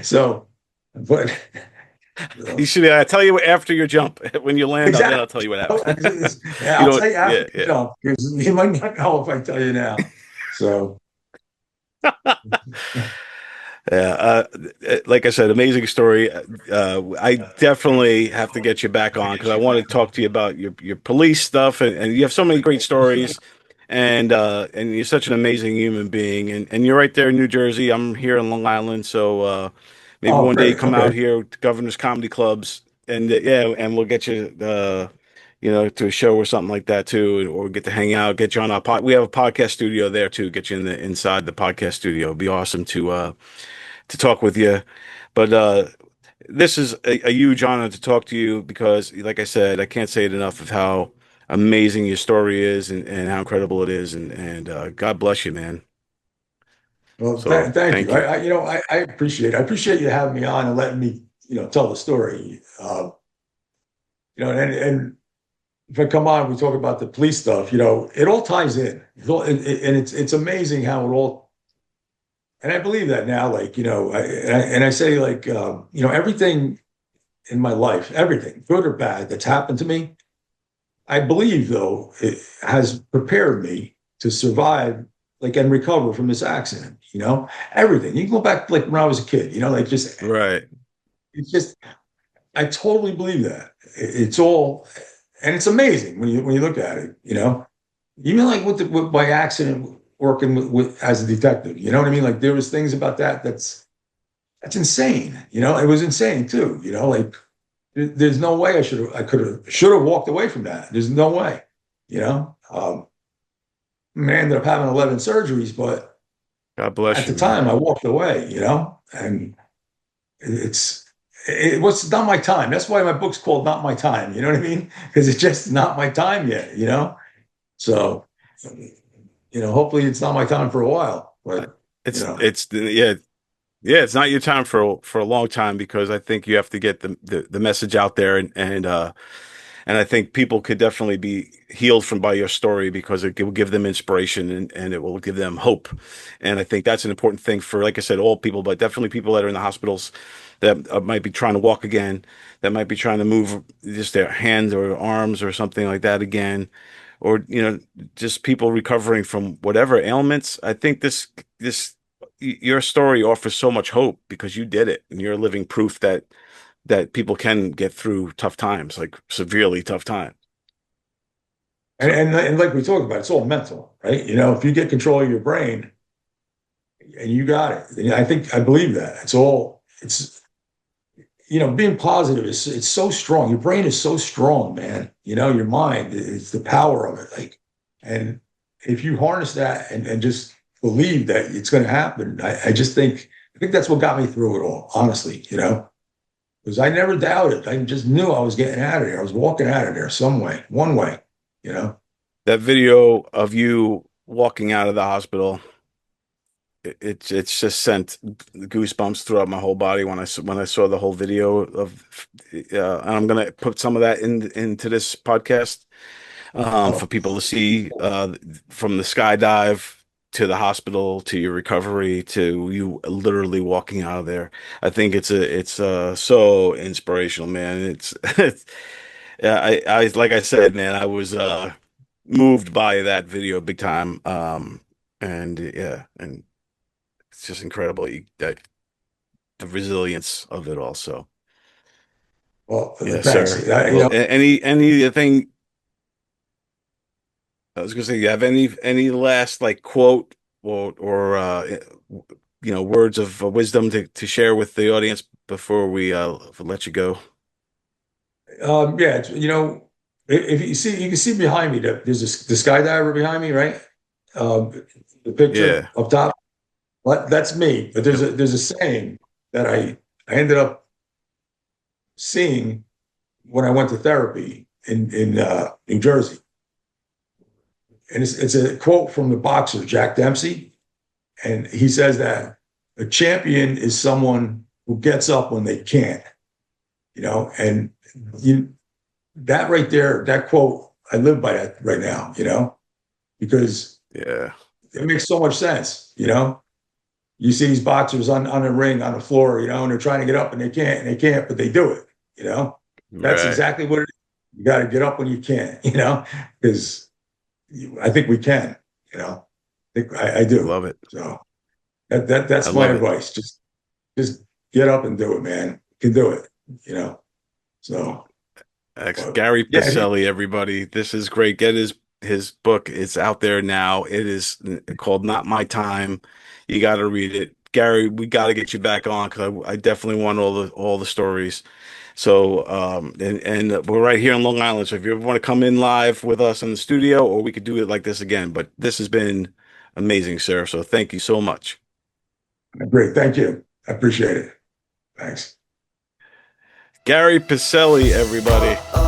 So, but You should tell you after your jump when you land. Then I'll exactly. tell you what happened. Yeah, You I'll know, tell you after yeah, you yeah. jump because you might not know if I tell you now. So, Yeah, like I said, amazing story. I definitely have to get you back on because I want to talk to you about your police stuff, and you have so many great stories, and you're such an amazing human being, and you're right there in New Jersey. I'm here in Long Island, so maybe oh, one day you great. come out Okay. here to Governor's Comedy Clubs, and yeah, and we'll get you to a show or something like that too, or get to hang out, get you on our pod. We have a podcast studio there too. Get you inside the podcast studio. It'd be awesome to talk with you. But this is a huge honor to talk to you because, like I said, I can't say it enough of how amazing your story is and how incredible it is. And God bless you, man. Well, So thank you. thank you. I appreciate it. I appreciate you having me on and letting me, tell the story. And if I come on, we talk about the police stuff. It all ties in. And it's amazing how it all. And I believe that now. Like and I say like everything in my life, everything good or bad that's happened to me. I believe though it has prepared me to survive like and recover from this accident. Everything. You can go back like when I was a kid. Like just Right. it's just I totally believe that it's all and it's amazing when you look at it. Even like with by accident working with as a detective. You know what I mean? Like there was things about that's insane. It was insane too. Like there's no way should have walked away from that. There's no way. You know, I ended up having 11 surgeries, but God bless at you, the man. time I walked away. And it's it was not my time. That's why my book's called Not My Time. You know what I mean? Because it's just not my time yet. So hopefully it's not my time for a while. I- But you It's know, it's yeah. Yeah, it's not your time for a long time because I think you have to get the message out there and I think people could definitely be healed from by your story because it will give them inspiration and it will give them hope. And I think that's an important thing for, like I said, all people, but definitely people that are in the hospitals that might be trying to walk again, that might be trying to move just their hands or arms or something like that again, or just people recovering from whatever ailments. I think your story offers so much hope because you did it and you're living proof that people can get through tough times, like severely tough times. So, and like we talked about, it's all mental, right? If you get control of your brain and you got it, I believe that it's being positive is it's so strong. Your brain is so strong, man. Your mind is the power of it. Like, and if you harness that and just believe that it's going to happen, I just think that's what got me through it all, honestly, because I never doubted. I just knew I was getting out of there. I was walking out of there some way, one way, you know. That video of you walking out of the hospital, it's just sent goosebumps throughout my whole body when I saw the whole video of, and I'm gonna put some of that into this podcast, for Oh, people to see, from the skydive to the hospital to your recovery to you literally walking out of there. I think it's so inspirational, man. It's yeah, I like I said, man, I was moved by that video big time. And yeah, and it's just incredible that the resilience of it all. So well, yes, thanks. sir. Well, anything I was gonna say, you have any last like quote or words of wisdom to share with the audience before we let you go? Yeah, if you see, you can see behind me that there's the skydiver behind me, right? The picture Yeah. up top. But that's me. But Yep. there's a saying that I ended up seeing when I went to therapy in New Jersey, and it's a quote from the boxer Jack Dempsey, and he says that a champion is someone who gets up when they can't, and you that right there, that quote, I live by that right now, because Yeah. it makes so much sense. You see these boxers on the ring, on the floor, and they're trying to get up and they can't, but they do it, you know. That's Right. exactly what it is. You got to get up when you can, because I think we can, I do. Love it. So I that's my love it. advice. Just get up and do it, man. You can do it, you know. So, but Gary yeah, Pacelli, everybody. This is great. Get his book. It's out there now. It is called Not My Time. You got to read it. Gary, we got to get you back on because I definitely want all the stories. So, and we're right here in Long Island. So if you ever want to come in live with us in the studio, or we could do it like this again. But this has been amazing, sir. So thank you so much. great. Thank you. I appreciate it. Thanks. Gary Pacelli, everybody.